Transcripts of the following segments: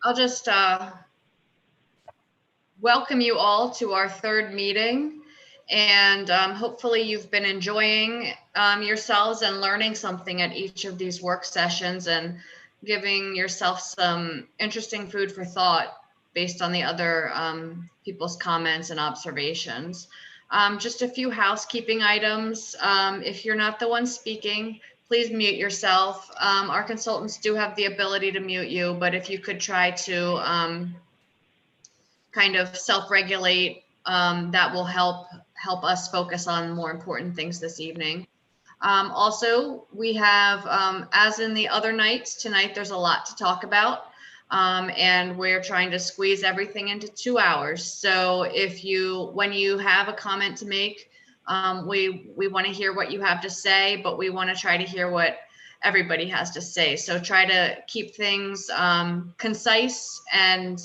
I'll just welcome you all to our third meeting. And hopefully you've been enjoying yourselves and learning something at each of these work sessions and giving yourself some interesting food for thought based on the other people's comments and observations. Just a few housekeeping items. If you're not the one speaking, please mute yourself. Our consultants do have the ability to mute you, but if you could try to kind of self-regulate, that will help us focus on more important things this evening. Also, we have, as in the other nights, tonight there's a lot to talk about, and we're trying to squeeze everything into 2 hours. So when you have a comment to make, we want to hear what you have to say, but we want to try to hear what everybody has to say. So try to keep things concise and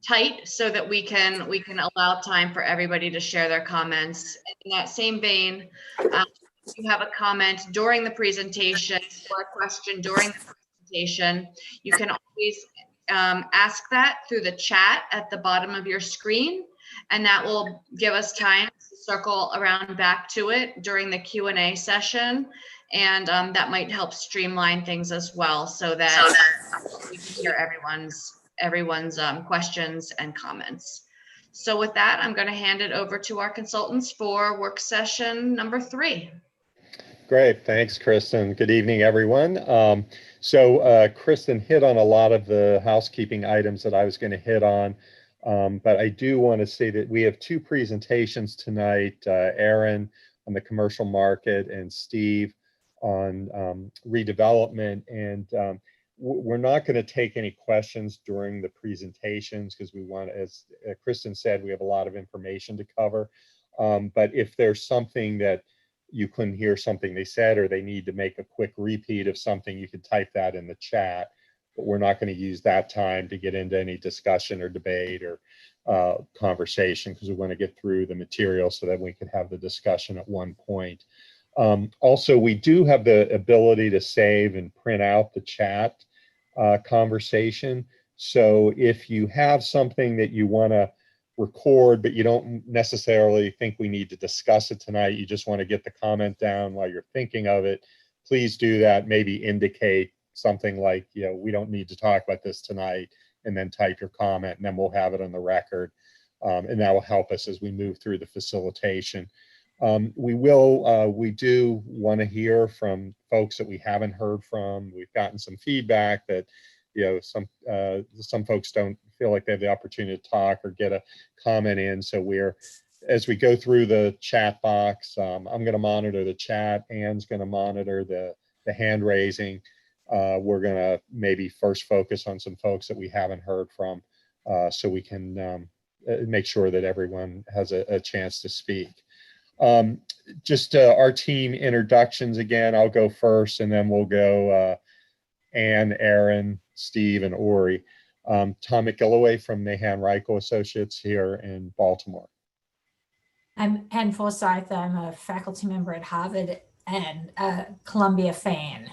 tight so that we can allow time for everybody to share their comments. In that same vein, if you have a comment during the presentation or a question during the presentation, you can always ask that through the chat at the bottom of your screen, and that will give us time to circle around back to it during the Q&A session. And that might help streamline things as well, so that we can hear everyone's questions and comments. So with that, I'm going to hand it over to our consultants for work session number 3. Great, thanks, Kristen. Good evening, everyone. Kristen hit on a lot of the housekeeping items that I was going to hit on, but I do want to say that we have 2 presentations tonight, Aaron on the commercial market and Steve on redevelopment. And we're not going to take any questions during the presentations because we want, as Kristen said, we have a lot of information to cover. But if there's something that you couldn't hear something they said, or they need to make a quick repeat of something, you can type that in the chat. But we're not going to use that time to get into any discussion or debate or conversation, because we want to get through the material so that we can have the discussion at one point. Also, we do have the ability to save and print out the chat conversation. So if you have something that you want to record, but you don't necessarily think we need to discuss it tonight, you just want to get the comment down while you're thinking of it, please do that. Maybe indicate something like, we don't need to talk about this tonight, and then type your comment, and then we'll have it on the record. And that will help us as we move through the facilitation. We do want to hear from folks that we haven't heard from. We've gotten some feedback that, some folks don't feel like they have the opportunity to talk or get a comment in. So as we go through the chat box, I'm going to monitor the chat. Anne's going to monitor the hand raising. We're going to maybe first focus on some folks that we haven't heard from, so we can make sure that everyone has a chance to speak. Just our team introductions again. I'll go first, and then we'll go Anne, Aaron, Steve, and Ori. Tom McGilloway from Mahan Reichel Associates here in Baltimore. I'm Ann Forsyth. I'm a faculty member at Harvard and Columbia fan.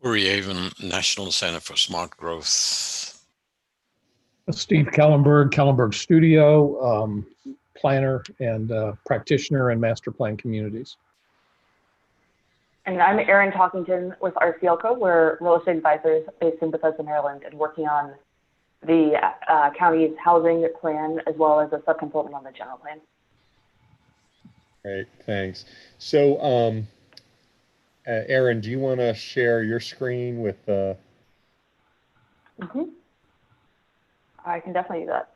Uri Avon, National Center for Smart Growth. Steve Kellenberg Studio, planner and practitioner in master plan communities. And I'm Erin Talkington with RCLCO. We're real estate advisors based in Bethesda, Maryland, and working on the county's housing plan, as well as a subconsultant on the general plan. Great, thanks. So, Erin, do you want to share your screen with the? I can definitely do that.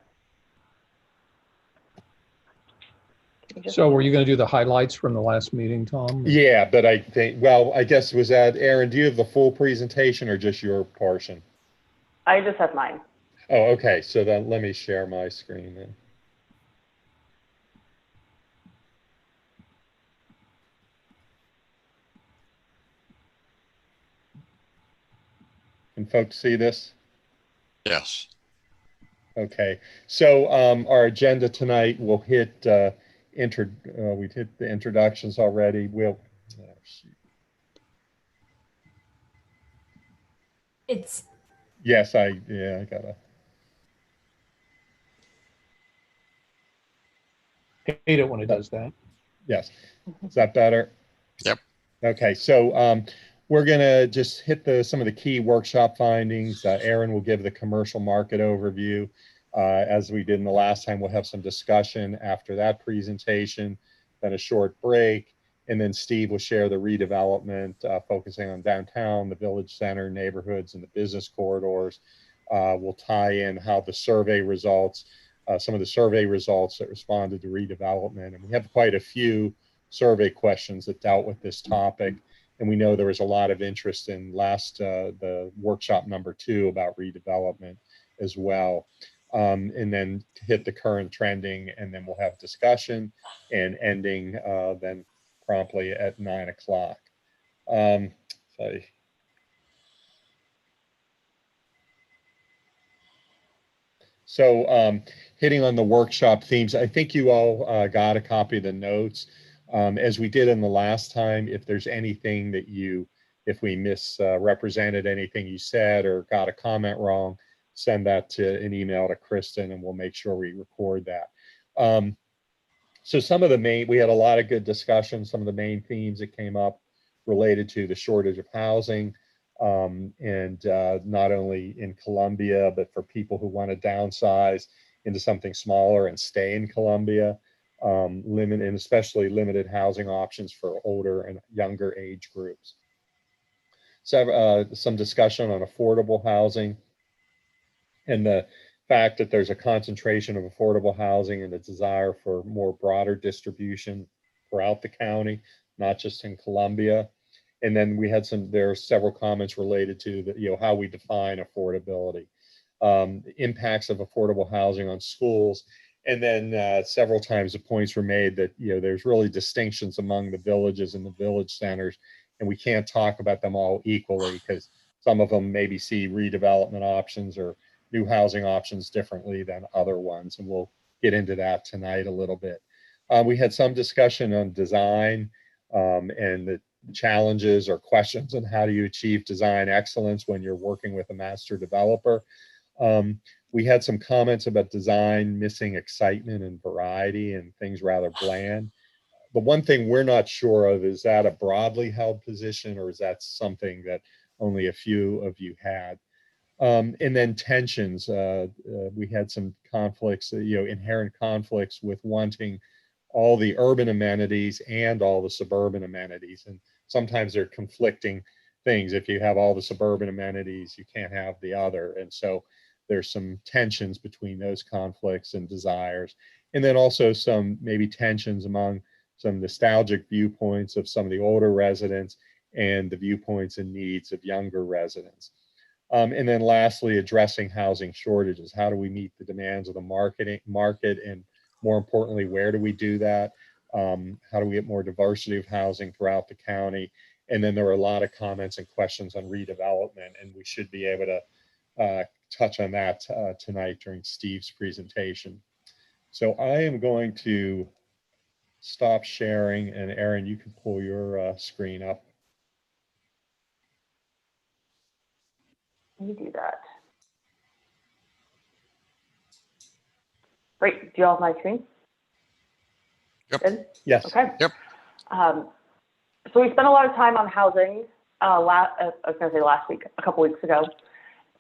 So were you going to do the highlights from the last meeting, Tom? Yeah, but I think, I guess was that, Aaron, do you have the full presentation or just your portion? I just have mine. Oh, okay. So then let me share my screen then. Can folks see this? Yes. Okay. So our agenda tonight, we'll hit we hit the introductions already. It's, Yes, I gotta. Hate it when it does that. Yes. Is that better? Yep. Okay, so we're gonna just hit some of the key workshop findings. Aaron will give the commercial market overview. As we did in the last time, we'll have some discussion after that presentation, then a short break, and then Steve will share the redevelopment, focusing on downtown, the village center, neighborhoods, and the business corridors. We'll tie in how the survey results, some of the survey results that responded to redevelopment, and we have quite a few survey questions that dealt with this topic. And we know there was a lot of interest in the workshop number 2 about redevelopment as well. And then hit the current trending, and then we'll have discussion and ending then promptly at 9 o'clock. So hitting on the workshop themes, I think you all got a copy of the notes. As we did in the last time, if there's anything that if we misrepresented anything you said or got a comment wrong, send that to an email to Kristen and we'll make sure we record that. So we had a lot of good discussion. Some of the main themes that came up related to the shortage of housing, and not only in Columbia, but for people who want to downsize into something smaller and stay in Columbia, and especially limited housing options for older and younger age groups. So some discussion on affordable housing and the fact that there's a concentration of affordable housing and a desire for more broader distribution throughout the county, not just in Columbia. And then there are several comments related to how we define affordability, the impacts of affordable housing on schools. And then several times the points were made that, there's really distinctions among the villages and the village centers, and we can't talk about them all equally because some of them maybe see redevelopment options or new housing options differently than other ones. And we'll get into that tonight a little bit. We had some discussion on design and the challenges or questions on how do you achieve design excellence when you're working with a master developer. We had some comments about design missing excitement and variety and things rather bland. The one thing we're not sure of, is that a broadly held position or is that something that only a few of you had? And then tensions. We had some conflicts, inherent conflicts with wanting all the urban amenities and all the suburban amenities. And sometimes they're conflicting things. If you have all the suburban amenities, you can't have the other. And so there's some tensions between those conflicts and desires. And then also some maybe tensions among some nostalgic viewpoints of some of the older residents and the viewpoints and needs of younger residents. And then lastly, addressing housing shortages. How do we meet the demands of the market? And more importantly, where do we do that? How do we get more diversity of housing throughout the county? And then there were a lot of comments and questions on redevelopment, and we should be able to touch on that tonight during Steve's presentation. So I am going to stop sharing, and Aaron, you can pull your screen up. Let me do that. Great. Do you all have my screen? Yep. Good? Yes. Okay. Yep. So we spent a lot of time on housing. I was going to say last week, a couple weeks ago,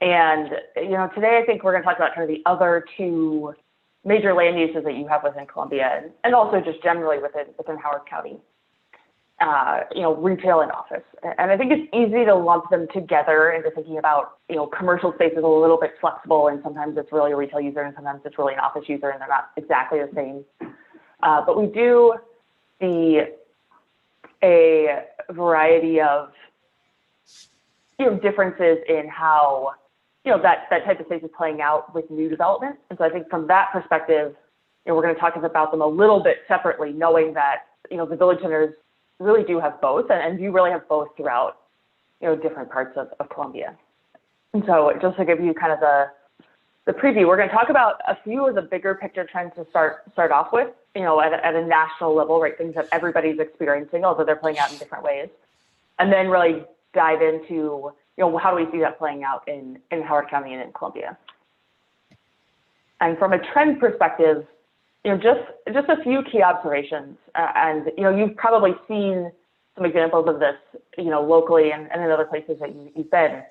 and today I think we're going to talk about kind of the other two major land uses that you have within Columbia, and also just generally within Howard County. Retail and office. And I think it's easy to lump them together into thinking about, commercial space is a little bit flexible, and sometimes it's really a retail user and sometimes it's really an office user, and they're not exactly the same. But we do see a variety of, differences in how, that type of space is playing out with new development. And so I think from that perspective, we're going to talk about them a little bit separately, knowing that, the village centers really do have both, and you really have both throughout, different parts of Columbia. And so just to give you kind of the preview, we're going to talk about a few of the bigger picture trends to start off with, at a national level, right? Things that everybody's experiencing, although they're playing out in different ways. And then really dive into, how do we see that playing out in Howard County and in Columbia? And from a trend perspective, just a few key observations. And you've probably seen some examples of this, locally and in other places that you've been.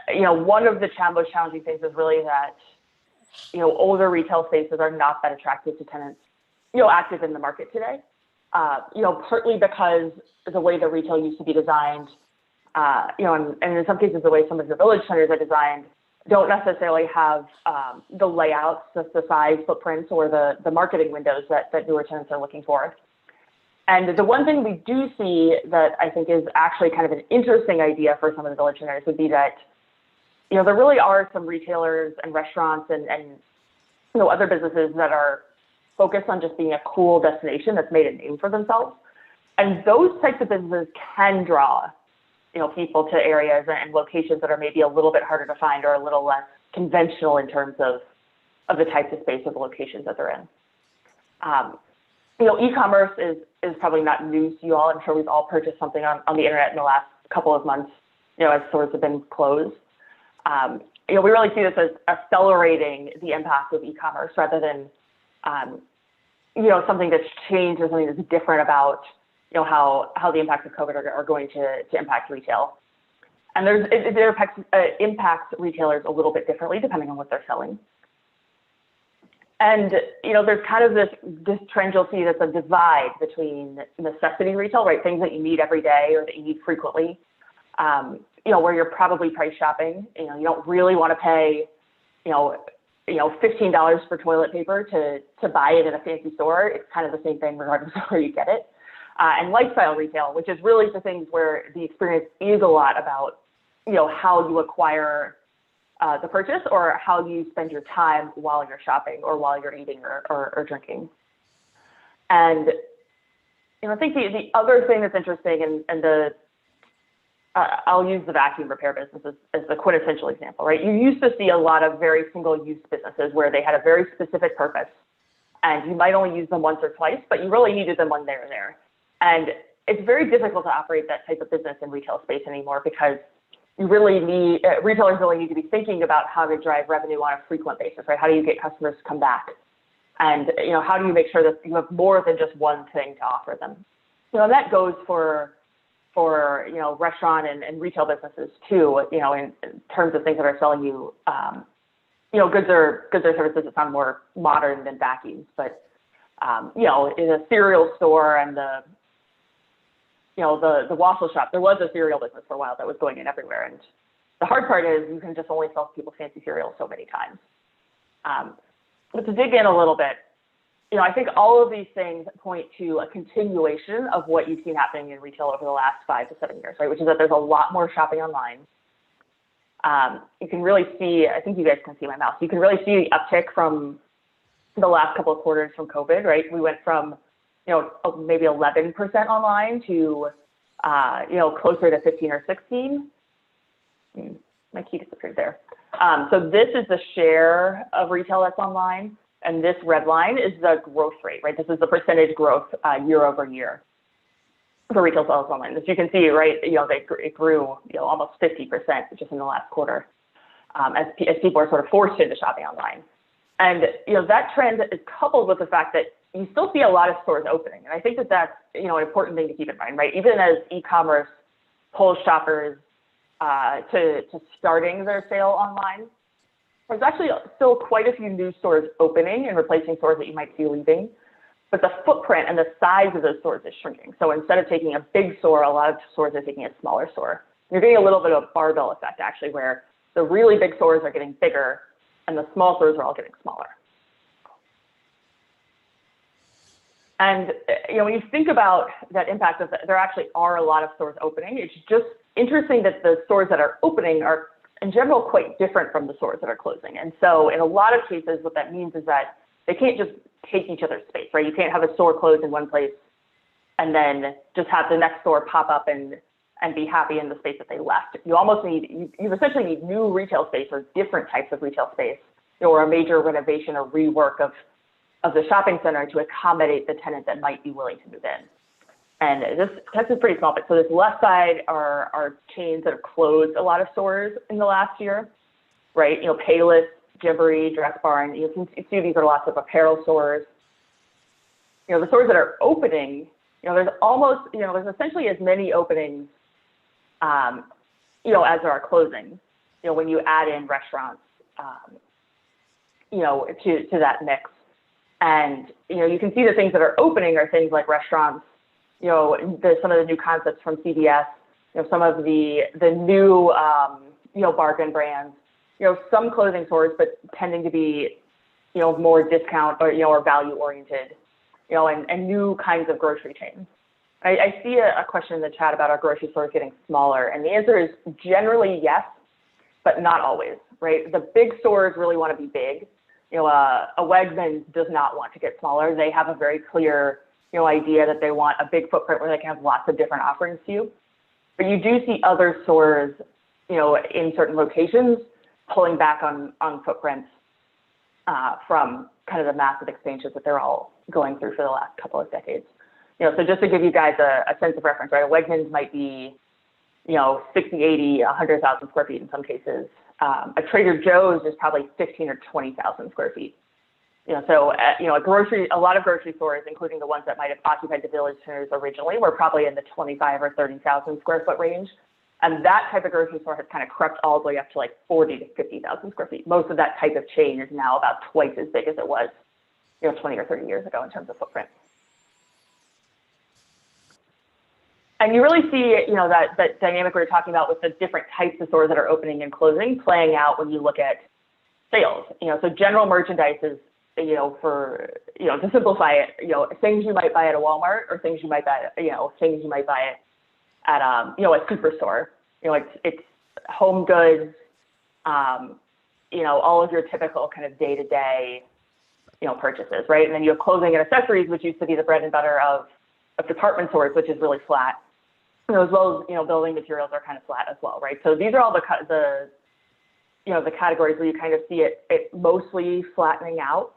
One of the most challenging things is really that, older retail spaces are not that attractive to tenants, active in the market today. Partly because the way the retail used to be designed, and in some cases the way some of the village centers are designed don't necessarily have the layouts, the size footprints, or the marketing windows that newer tenants are looking for. And the one thing we do see that I think is actually kind of an interesting idea for some of the village centers would be that, there really are some retailers and restaurants and other businesses that are focused on just being a cool destination that's made a name for themselves. And those types of businesses can draw, people to areas and locations that are maybe a little bit harder to find or a little less conventional in terms of the types of space or the locations that they're in. E-commerce is probably not news to you all. I'm sure we've all purchased something on the internet in the last couple of months, as stores have been closed. We really see this as accelerating the impact of e-commerce rather than, something that's changed or something that's different about, how the impacts of COVID are going to impact retail. And it impacts retailers a little bit differently depending on what they're selling. And, there's kind of this trend you'll see that's a divide between necessity retail, right? Things that you need every day or that you need frequently, where you're probably price shopping. You don't really want to pay, $15 for toilet paper to buy it in a fancy store. It's kind of the same thing regardless of where you get it. And lifestyle retail, which is really the things where the experience is a lot about, how you acquire the purchase or how you spend your time while you're shopping or while you're eating or drinking. And, I think the other thing that's interesting and I'll use the vacuum repair business as the quintessential example, right? You used to see a lot of very single-use businesses where they had a very specific purpose, and you might only use them once or twice, but you really needed them when they were there. And it's very difficult to operate that type of business in retail space anymore because retailers really need to be thinking about how to drive revenue on a frequent basis, right? How do you get customers to come back? And, how do you make sure that you have more than just one thing to offer them? And that goes for restaurant and retail businesses too, in terms of things that are selling you, goods or services that sound more modern than vacuums. But, in a cereal store and the waffle shop, there was a cereal business for a while that was going in everywhere. And the hard part is you can just only sell people fancy cereal so many times. But to dig in a little bit, I think all of these things point to a continuation of what you've seen happening in retail over the last 5 to 7 years, right? Which is that there's a lot more shopping online. You can really see, I think you guys can see my mouse, you can really see the uptick from the last couple of quarters from COVID, right? We went from, maybe 11% online to, closer to 15 or 16. My key disappeared there. So this is the share of retail that's online. And this red line is the growth rate, right? This is the percentage growth year over year for retail sales online. As you can see, right, it grew, almost 50% just in the last quarter as people are sort of forced into shopping online. And, that trend is coupled with the fact that you still see a lot of stores opening. And I think that that's, an important thing to keep in mind, right? Even as e-commerce pulls shoppers to starting their sale online, there's actually still quite a few new stores opening and replacing stores that you might see leaving, but the footprint and the size of those stores is shrinking. So instead of taking a big store, a lot of stores are taking a smaller store. You're getting a little bit of a barbell effect, actually, where the really big stores are getting bigger and the small stores are all getting smaller. And when you think about that impact of there actually are a lot of stores opening. It's just interesting that the stores that are opening are in general quite different from the stores that are closing. And so in a lot of cases, what that means is that they can't just take each other's space, right? You can't have a store close in one place and then just have the next store pop up and be happy in the space that they left. You almost need, you essentially need new retail space or different types of retail space, or a major renovation or rework of the shopping center to accommodate the tenant that might be willing to move in. And this text is pretty small, but so this left side are chains that have closed a lot of stores in the last year, right? You know, Payless, Gymboree, Dress Barn. You can see these are lots of apparel stores. You know, the stores that are opening, you know, there's essentially as many openings, you know, as there are closings, you know, when you add in restaurants, you know, to that mix. And, you know, you can see the things that are opening are things like restaurants, you know, some of the new concepts from CVS, you know, some of the new, you know, bargain brands, you know, some clothing stores, but tending to be, you know, more discount or, you know, or value oriented, you know, and new kinds of grocery chains. I see a question in the chat about our grocery stores getting smaller, and the answer is generally yes, but not always, right? The big stores really want to be big. You know, a Wegmans does not want to get smaller. They have a very clear, you know, idea that they want a big footprint where they can have lots of different offerings to you. But you do see other stores, you know, in certain locations pulling back on footprints from kind of the massive expansions that they're all going through for the last couple of decades. You know, so just to give you guys a sense of reference, right? A Wegmans might be, you know, 60, 80, 100,000 square feet in some cases. A Trader Joe's is probably 15 or 20,000 square feet. You know, so, you know, a lot of grocery stores, including the ones that might have occupied the village centers originally, were probably in the 25 or 30,000 square foot range. And that type of grocery store has kind of crept all the way up to like 40 to 50,000 square feet. Most of that type of chain is now about twice as big as it was, you know, 20 or 30 years ago in terms of footprint. And you really see, you know, that dynamic we were talking about with the different types of stores that are opening and closing playing out when you look at sales. You know, so general merchandise is, you know, for, you know, to simplify it, you know, things you might buy at a Walmart or things you might buy, you know, things you might buy at, you know, a superstore. You know, it's home goods, you know, all of your typical kind of day-to-day, you know, purchases, right? And then you have clothing and accessories, which used to be the bread and butter of department stores, which is really flat. You know, as well as, you know, building materials are kind of flat as well, right? So these are all the you know, the categories where you kind of see it mostly flattening out.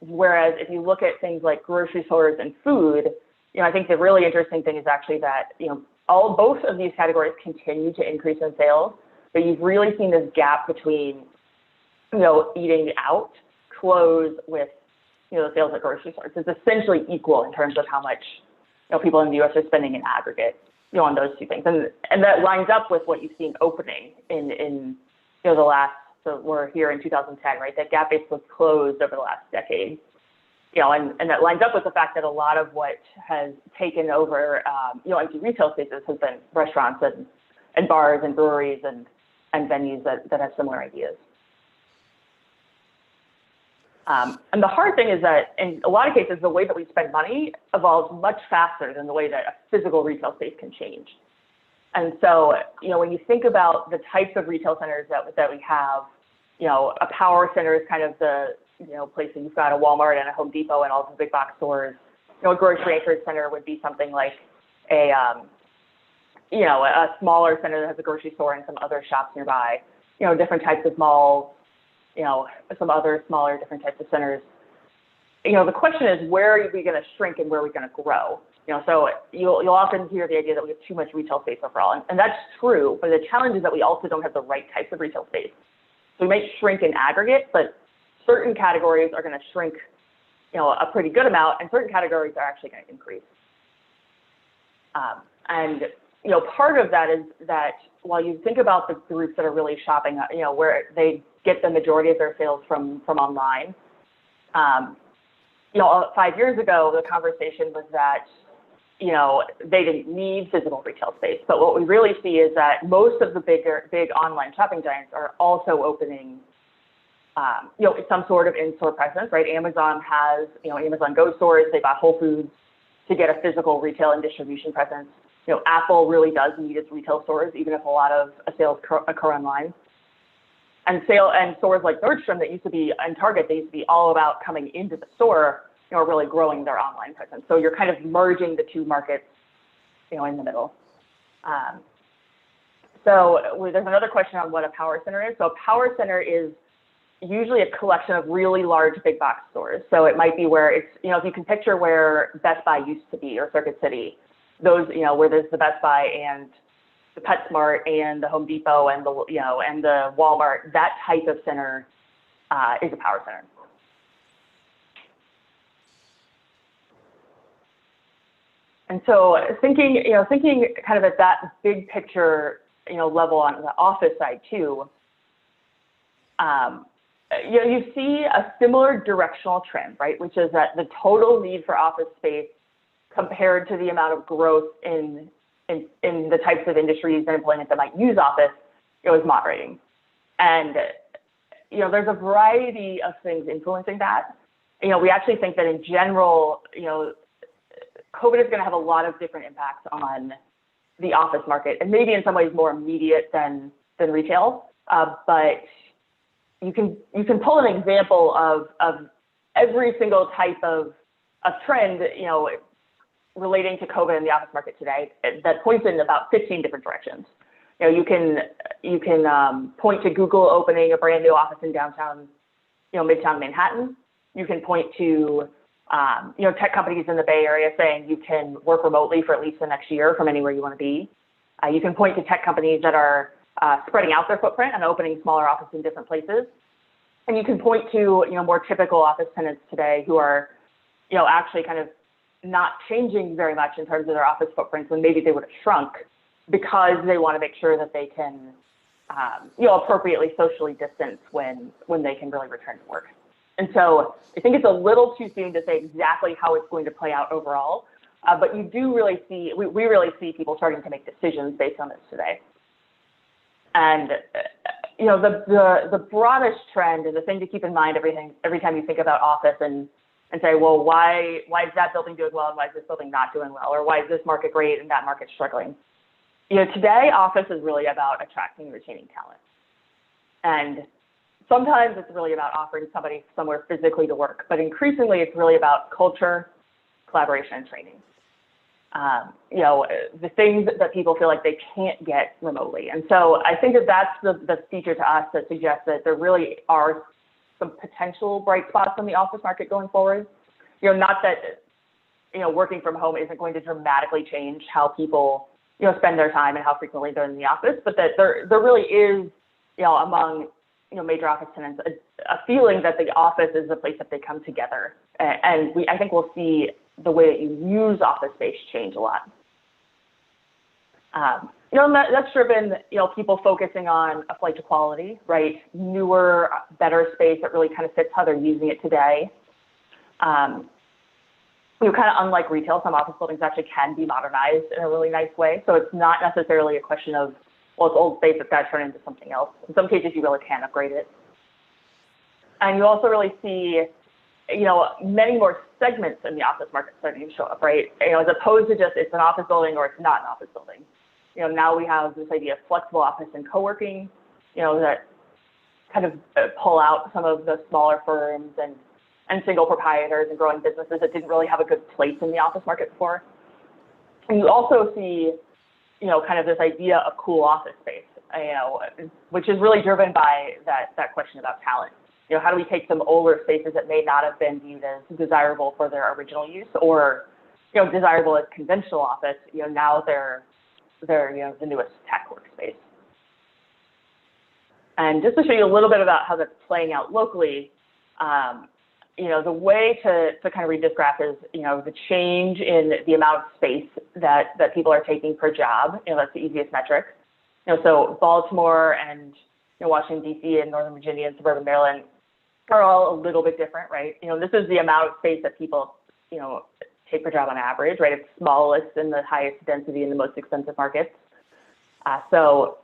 Whereas if you look at things like grocery stores and food, you know, I think the really interesting thing is actually that, you know, both of these categories continue to increase in sales, but you've really seen this gap between, you know, eating out close with, you know, the sales at grocery stores. It's essentially equal in terms of how much, you know, people in the U.S. are spending in aggregate, you know, on those two things. And that lines up with what you've seen opening in you know, the last, so we're here in 2010, right? That gap basically closed over the last decade. You know, and that lines up with the fact that a lot of what has taken over, you know, empty retail spaces has been restaurants and bars and breweries and venues that have similar ideas. And the hard thing is that in a lot of cases, the way that we spend money evolves much faster than the way that a physical retail space can change. And so, you know, when you think about the types of retail centers that we have, you know, a power center is kind of the, you know, place that you've got a Walmart and a Home Depot and all the big box stores. You know, a grocery anchored center would be something like a, you know, a smaller center that has a grocery store and some other shops nearby. You know, different types of malls, you know, some other smaller different types of centers. You know, the question is, where are we going to shrink and where are we going to grow? You know, so you'll often hear the idea that we have too much retail space overall, and that's true, but the challenge is that we also don't have the right types of retail space. So we might shrink in aggregate, but certain categories are going to shrink, you know, a pretty good amount, and certain categories are actually going to increase. And, you know, part of that is that while you think about the groups that are really shopping, you know, where they get the majority of their sales from online, you know, 5 years ago, the conversation was that, you know, they didn't need physical retail space. But what we really see is that most of the big online shopping giants are also opening, you know, some sort of in-store presence, right? Amazon has, you know, Amazon Go stores. They bought Whole Foods to get a physical retail and distribution presence. You know, Apple really does need its retail stores, even if a lot of sales occur online. And stores like Nordstrom that used to be, and Target, they used to be all about coming into the store, you know, really growing their online presence. So you're kind of merging the two markets, you know, in the middle. So there's another question on what a power center is. So a power center is usually a collection of really large big box stores. So it might be where it's, you know, if you can picture where Best Buy used to be or Circuit City, those, where there's the Best Buy and the PetSmart and the Home Depot and and the Walmart, that type of center is a power center. And so thinking kind of at that big picture, level on the office side too, you see a similar directional trend, right? Which is that the total need for office space compared to the amount of growth in the types of industries and employment that might use office, is moderating. And, there's a variety of things influencing that. We actually think that in general, COVID is going to have a lot of different impacts on the office market, and maybe in some ways more immediate than retail. But you can pull an example of every single type of trend, relating to COVID in the office market today that points in about 15 different directions. You can point to Google opening a brand new office in downtown, Midtown Manhattan. You can point to tech companies in the Bay Area saying you can work remotely for at least the next year from anywhere you want to be. You can point to tech companies that are spreading out their footprint and opening smaller offices in different places. And you can point to, more typical office tenants today who are, actually kind of not changing very much in terms of their office footprints when maybe they would have shrunk because they want to make sure that they can, appropriately socially distance when they can really return to work. And so I think it's a little too soon to say exactly how it's going to play out overall, but you do really see, we really see people starting to make decisions based on this today. And, the broadest trend and the thing to keep in mind every time you think about office and say, well, why is that building doing well and why is this building not doing well? Or why is this market great and that market struggling? Today office is really about attracting and retaining talent. And sometimes it's really about offering somebody somewhere physically to work, but increasingly it's really about culture, collaboration, and training. The things that people feel like they can't get remotely. And so I think that's the feature to us that suggests that there really are some potential bright spots in the office market going forward. Not that, working from home isn't going to dramatically change how people, spend their time and how frequently they're in the office, but that there really is, among, major office tenants, a feeling that the office is the place that they come together. And I think we'll see the way that you use office space change a lot. That's driven, people focusing on a flight to quality, right? Newer, better space that really kind of fits how they're using it today. Kind of unlike retail, some office buildings actually can be modernized in a really nice way. So it's not necessarily a question of, well, it's old space, it's got to turn into something else. In some cases, you really can upgrade it. And you also really see, many more segments in the office market starting to show up, right? As opposed to just it's an office building or it's not an office building. Now we have this idea of flexible office and co-working, that kind of pull out some of the smaller firms and single proprietors and growing businesses that didn't really have a good place in the office market before. And you also see, kind of this idea of cool office space, which is really driven by that question about talent. How do we take some older spaces that may not have been viewed as desirable for their original use or, desirable as conventional office, now they're the newest tech workspace. And just to show you a little bit about how that's playing out locally, the way to kind of read this graph is, the change in the amount of space that people are taking per job. That's the easiest metric. So Baltimore and Washington, D.C. and Northern Virginia and suburban Maryland are all a little bit different, right? This is the amount of space that people, take per job on average, right? It's smallest in the highest density in the most expensive markets. So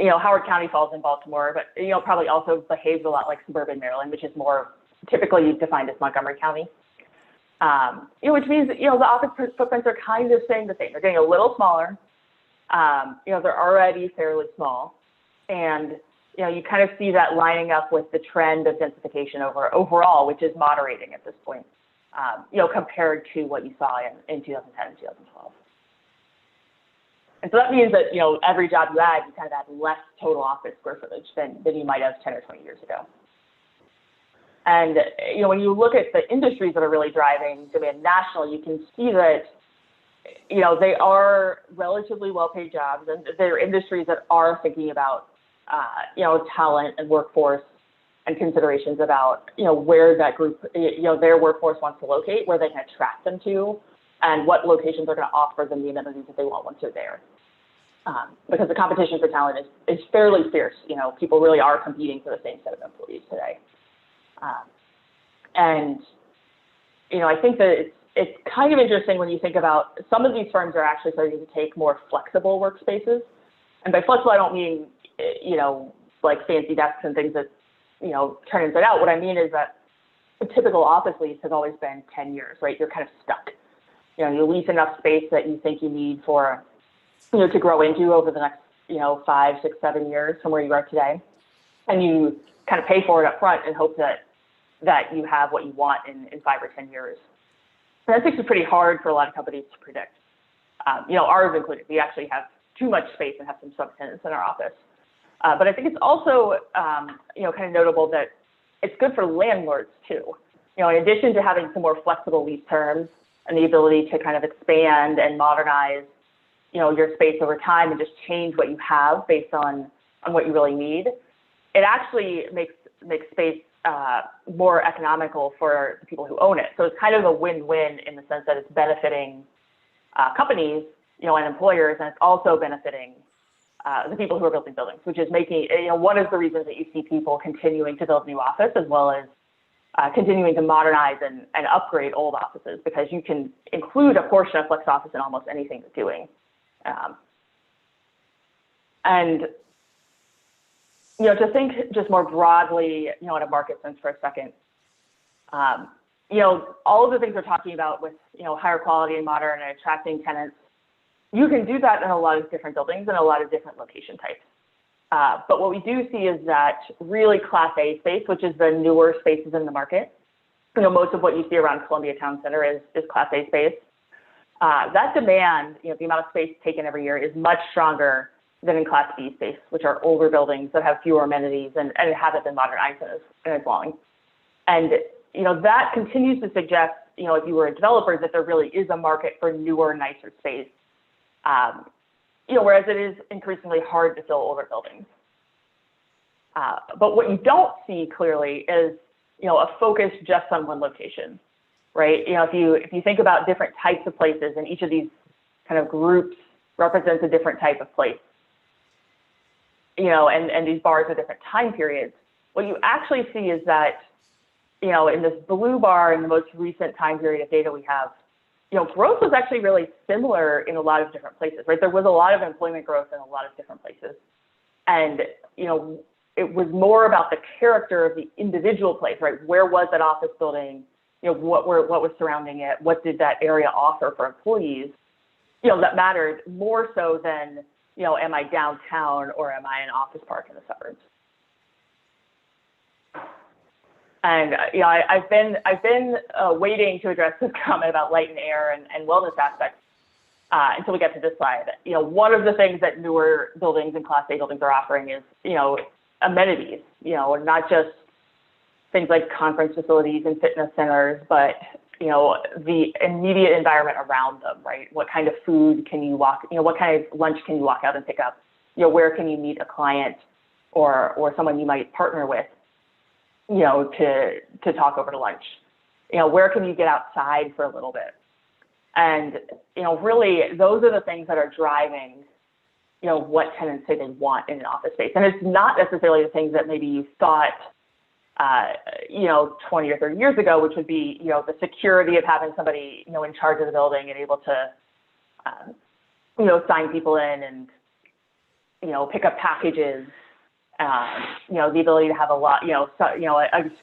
Howard County falls in Baltimore, but, probably also behaves a lot like suburban Maryland, which is more typically defined as Montgomery County. Which means, the office footprints are kind of staying the same. They're getting a little smaller. They're already fairly small. And, you kind of see that lining up with the trend of densification overall, which is moderating at this point, compared to what you saw in 2010 and 2012. And so that means that, every job you add, you kind of add less total office square footage than you might have 10 or 20 years ago. And, when you look at the industries that are really driving demand nationally, you can see that, they are relatively well-paid jobs, and they're industries that are thinking about, talent and workforce and considerations about, where that group, their workforce wants to locate, where they can attract them to, and what locations are going to offer them the amenities that they want once they're there. Because the competition for talent is fairly fierce. People really are competing for the same set of employees today. I think that it's kind of interesting when you think about some of these firms are actually starting to take more flexible workspaces. And by flexible, I don't mean, like fancy desks and things that, turn inside out. What I mean is that a typical office lease has always been 10 years, right? You're kind of stuck. You lease enough space that you think you need for, to grow into over the next, 5, 6, 7 years from where you are today. And you kind of pay for it up front and hope that you have what you want in 5 or 10 years. And that makes it pretty hard for a lot of companies to predict. Ours included. We actually have too much space and have some subtenants in our office. But I think it's also, kind of notable that it's good for landlords too. In addition to having some more flexible lease terms and the ability to kind of expand and modernize, your space over time and just change what you have based on what you really need, it actually makes space more economical for the people who own it. So it's kind of a win-win in the sense that it's benefiting companies, and employers, and it's also benefiting the people who are building buildings, which is making, one of the reasons that you see people continuing to build new office as well as continuing to modernize and upgrade old offices, because you can include a portion of flex office in almost anything you're doing. To think just more broadly, in a market sense for a second, all of the things we're talking about with, higher quality and modern and attracting tenants, you can do that in a lot of different buildings and a lot of different location types. But what we do see is that really Class A space, which is the newer spaces in the market, most of what you see around Columbia Town Center is Class A space. That demand, the amount of space taken every year is much stronger than in Class B space, which are older buildings that have fewer amenities and haven't been modernized in as long. And, that continues to suggest, if you were a developer, that there really is a market for newer, nicer space. Whereas it is increasingly hard to fill older buildings. But what you don't see clearly is, a focus just on one location, right? If you think about different types of places, and each of these kind of groups represents a different type of place, and these bars are different time periods, what you actually see is that, in this blue bar in the most recent time period of data we have, growth was actually really similar in a lot of different places, right? There was a lot of employment growth in a lot of different places. And, it was more about the character of the individual place, right? Where was that office building? What was surrounding it? What did that area offer for employees? That mattered more so than, am I downtown or am I in an office park in the suburbs? And I've been waiting to address this comment about light and air and wellness aspects until we get to this slide. One of the things that newer buildings and Class A buildings are offering is, amenities. Not just things like conference facilities and fitness centers, but the immediate environment around them, right? What kind of food can you walk? What kind of lunch can you walk out and pick up? Where can you meet a client or someone you might partner with? To talk over to lunch, where can you get outside for a little bit? And, really those are the things that are driving, what tenants say they want in an office space. And it's not necessarily the things that maybe you thought, 20 or 30 years ago, which would be, the security of having somebody, in charge of the building and able to, sign people in and, pick up packages. The ability to have a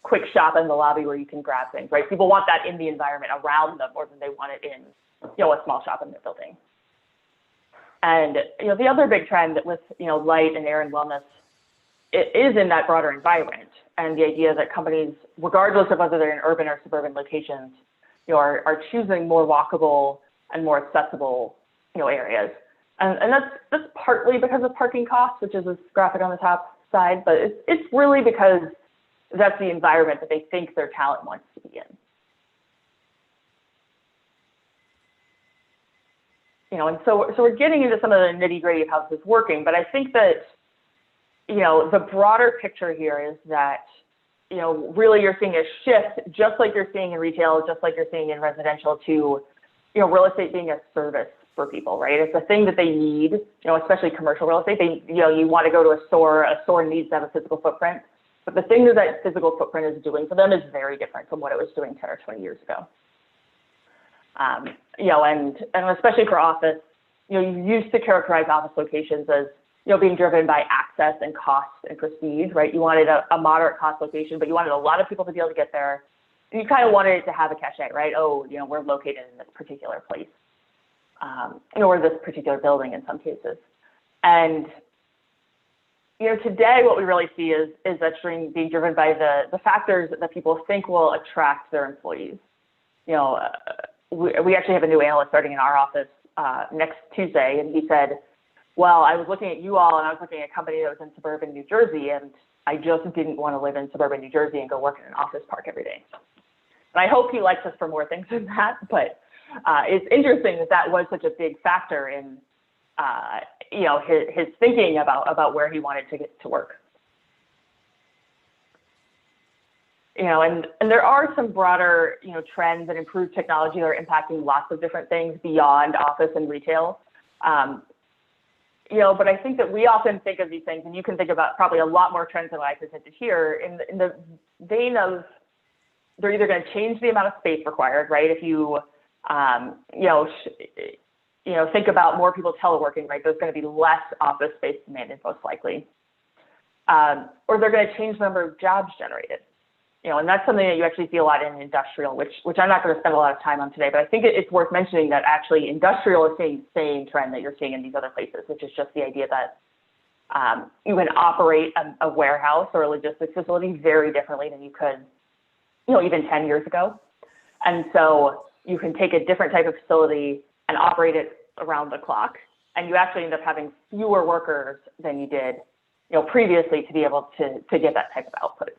quick shop in the lobby where you can grab things, right? People want that in the environment around them more than they want it in, a small shop in their building. And, the other big trend with, light and air and wellness, it is in that broader environment. And the idea that companies, regardless of whether they're in urban or suburban locations, are choosing more walkable and more accessible, areas. And that's partly because of parking costs, which is this graphic on the top side, but it's really because that's the environment that they think their talent wants to be in. and so we're getting into some of the nitty gritty of how this is working, but I think that, the broader picture here is that, really you're seeing a shift, just like you're seeing in retail, just like you're seeing in residential, to, real estate being a service for people, right? It's a thing that they need, especially commercial real estate. You want to go to a store needs to have a physical footprint, but the thing that physical footprint is doing for them is very different from what it was doing 10 or 20 years ago. And especially for office, you used to characterize office locations as, being driven by access and cost and prestige, right? You wanted a moderate cost location, but you wanted a lot of people to be able to get there. And you kind of wanted it to have a cachet, right? Oh, we're located in this particular place, or this particular building in some cases. And, today what we really see is that being driven by the factors that people think will attract their employees. We actually have a new analyst starting in our office next Tuesday, and he said, well, I was looking at you all, and I was looking at a company that was in suburban New Jersey, and I just didn't want to live in suburban New Jersey and go work in an office park every day. And I hope he likes us for more things than that, but it's interesting that was such a big factor in, his thinking about where he wanted to get to work. And there are some broader, trends and improved technology that are impacting lots of different things beyond office and retail. But I think that we often think of these things, and you can think about probably a lot more trends than what I presented here, in the vein of they're either going to change the amount of space required, right? If you, think about more people teleworking, right? There's going to be less office space demanded, most likely. Or they're going to change the number of jobs generated. And that's something that you actually see a lot in industrial, which I'm not going to spend a lot of time on today, but I think it's worth mentioning that actually industrial is seeing the same trend that you're seeing in these other places, which is just the idea that you can operate a warehouse or a logistics facility very differently than you could, even 10 years ago. And so you can take a different type of facility and operate it around the clock, and you actually end up having fewer workers than you did, previously to be able to get that type of output.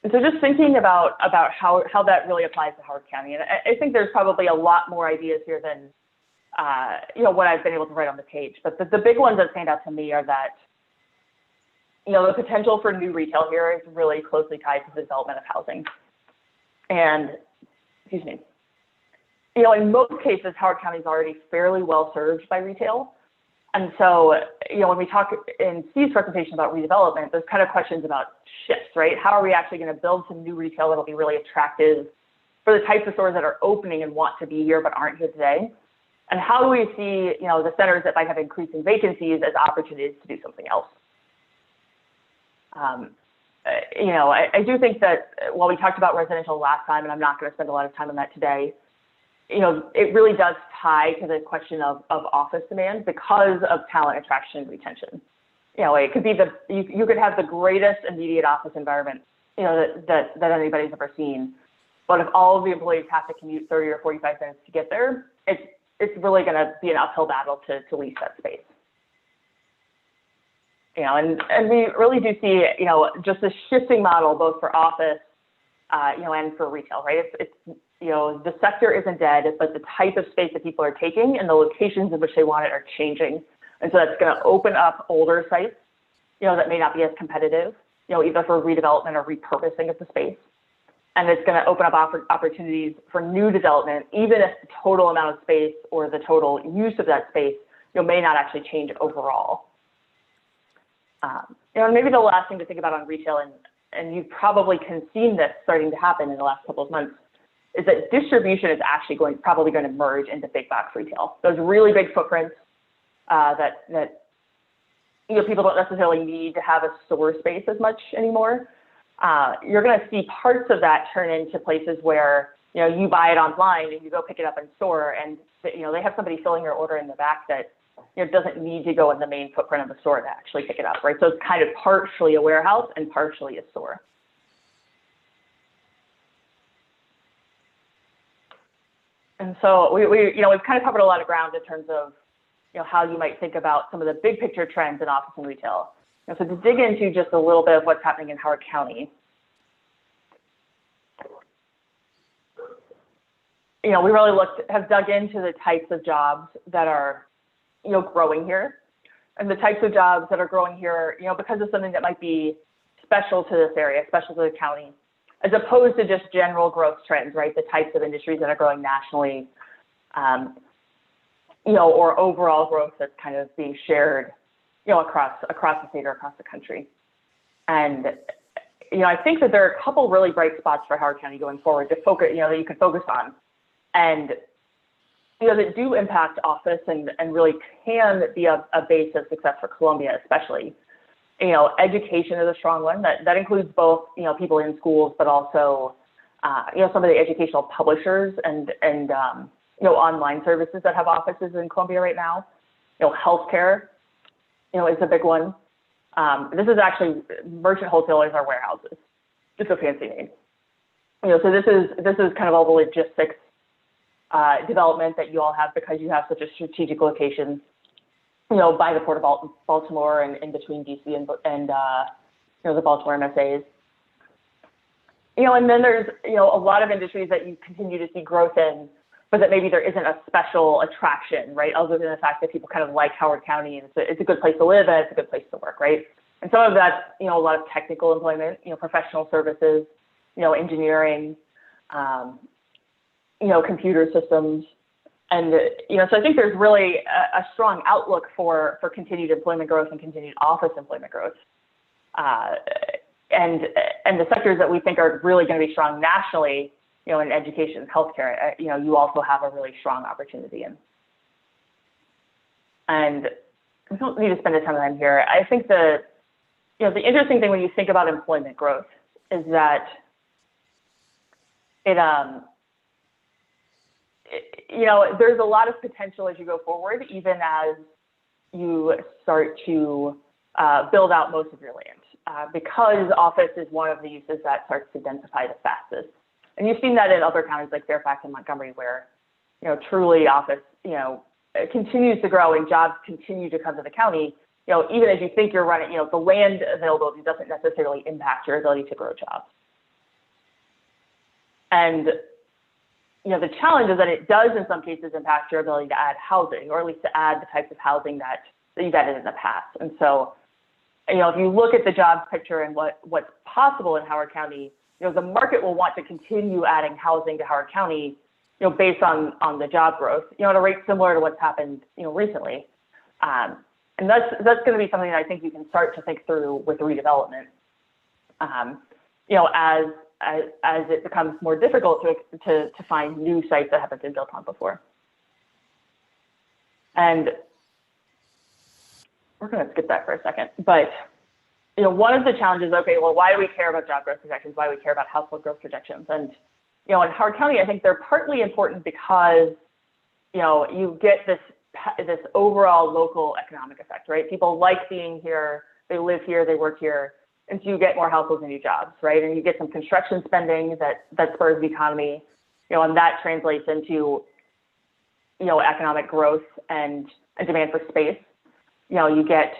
And so just thinking about how that really applies to Howard County, and I think there's probably a lot more ideas here than what I've been able to write on the page. But the big ones that stand out to me are that the potential for new retail here is really closely tied to the development of housing. And in most cases, Howard County is already fairly well served by retail. And so, when we talk in Steve's presentation about redevelopment, there's kind of questions about shifts, right? How are we actually going to build some new retail that'll be really attractive for the types of stores that are opening and want to be here but aren't here today? And how do we see, the centers that might have increasing vacancies as opportunities to do something else? I do think that while we talked about residential last time, and I'm not going to spend a lot of time on that today, it really does tie to the question of office demand because of talent attraction and retention. It could be you could have the greatest immediate office environment, that anybody's ever seen. But if all of the employees have to commute 30 or 45 minutes to get there, it's really going to be an uphill battle to lease that space. And we really do see, just a shifting model both for office, and for retail, right? It's the sector isn't dead, but the type of space that people are taking and the locations in which they want it are changing. And so that's going to open up older sites, that may not be as competitive, either for redevelopment or repurposing of the space. And it's going to open up opportunities for new development, even if the total amount of space or the total use of that space, may not actually change overall. And maybe the last thing to think about on retail, and you've probably seen this starting to happen in the last couple of months, is that distribution is actually probably going to merge into big box retail. Those really big footprints that people don't necessarily need to have a store space as much anymore. You're going to see parts of that turn into places where you buy it online and you go pick it up in store, and they have somebody filling your order in the back that doesn't need to go in the main footprint of the store to actually pick it up, right? So it's kind of partially a warehouse and partially a store. And so we've kind of covered a lot of ground in terms of how you might think about some of the big picture trends in office and retail. So to dig into just a little bit of what's happening in Howard County. we really have dug into the types of jobs that are, growing here, and the types of jobs that are growing here, because of something that might be special to this area, special to the county, as opposed to just general growth trends, right? The types of industries that are growing nationally, or overall growth that's kind of being shared, across the state or across the country. And, I think that there are a couple really bright spots for Howard County going forward to focus, that you can focus on, and, that do impact office and really can be a base of success for Columbia, especially. Education is a strong one that includes both, people in schools, but also, some of the educational publishers and online services that have offices in Columbia right now. Healthcare, is a big one. This is actually merchant wholesalers are warehouses. It's a fancy name. So this is kind of all the logistics development that you all have because you have such a strategic location, by the Port of Baltimore and in between DC and the Baltimore MSAs. And then there's, a lot of industries that you continue to see growth in, but that maybe there isn't a special attraction, right? Other than the fact that people kind of like Howard County and it's a good place to live and it's a good place to work, right? And some of that's, a lot of technical employment, professional services, engineering, computer systems. And, so I think there's really a strong outlook for continued employment growth and continued office employment growth. And the sectors that we think are really going to be strong nationally, in education, healthcare, you also have a really strong opportunity in. And we don't need to spend a ton of time here. I think the interesting thing when you think about employment growth is that there's a lot of potential as you go forward, even as you start to build out most of your land, because office is one of the uses that starts to densify the fastest. And you've seen that in other counties like Fairfax and Montgomery, where, truly office, continues to grow and jobs continue to come to the county. Even as you think you're running, the land availability doesn't necessarily impact your ability to grow jobs. And, the challenge is that it does in some cases impact your ability to add housing, or at least to add the types of housing that you've added in the past. And so, if you look at the jobs picture and what's possible in Howard County, the market will want to continue adding housing to Howard County, based on the job growth, at a rate similar to what's happened, recently. And that's going to be something that I think you can start to think through with redevelopment, as it becomes more difficult to find new sites that haven't been built on before. And we're going to skip that for a second, but one of the challenges, okay, well, why do we care about job growth projections? Why do we care about household growth projections? And, in Howard County, I think they're partly important because, you get this overall local economic effect, right? People like being here, they live here, they work here, and so you get more households and new jobs, right? And you get some construction spending that spurs the economy, and that translates into, economic growth and demand for space. You get,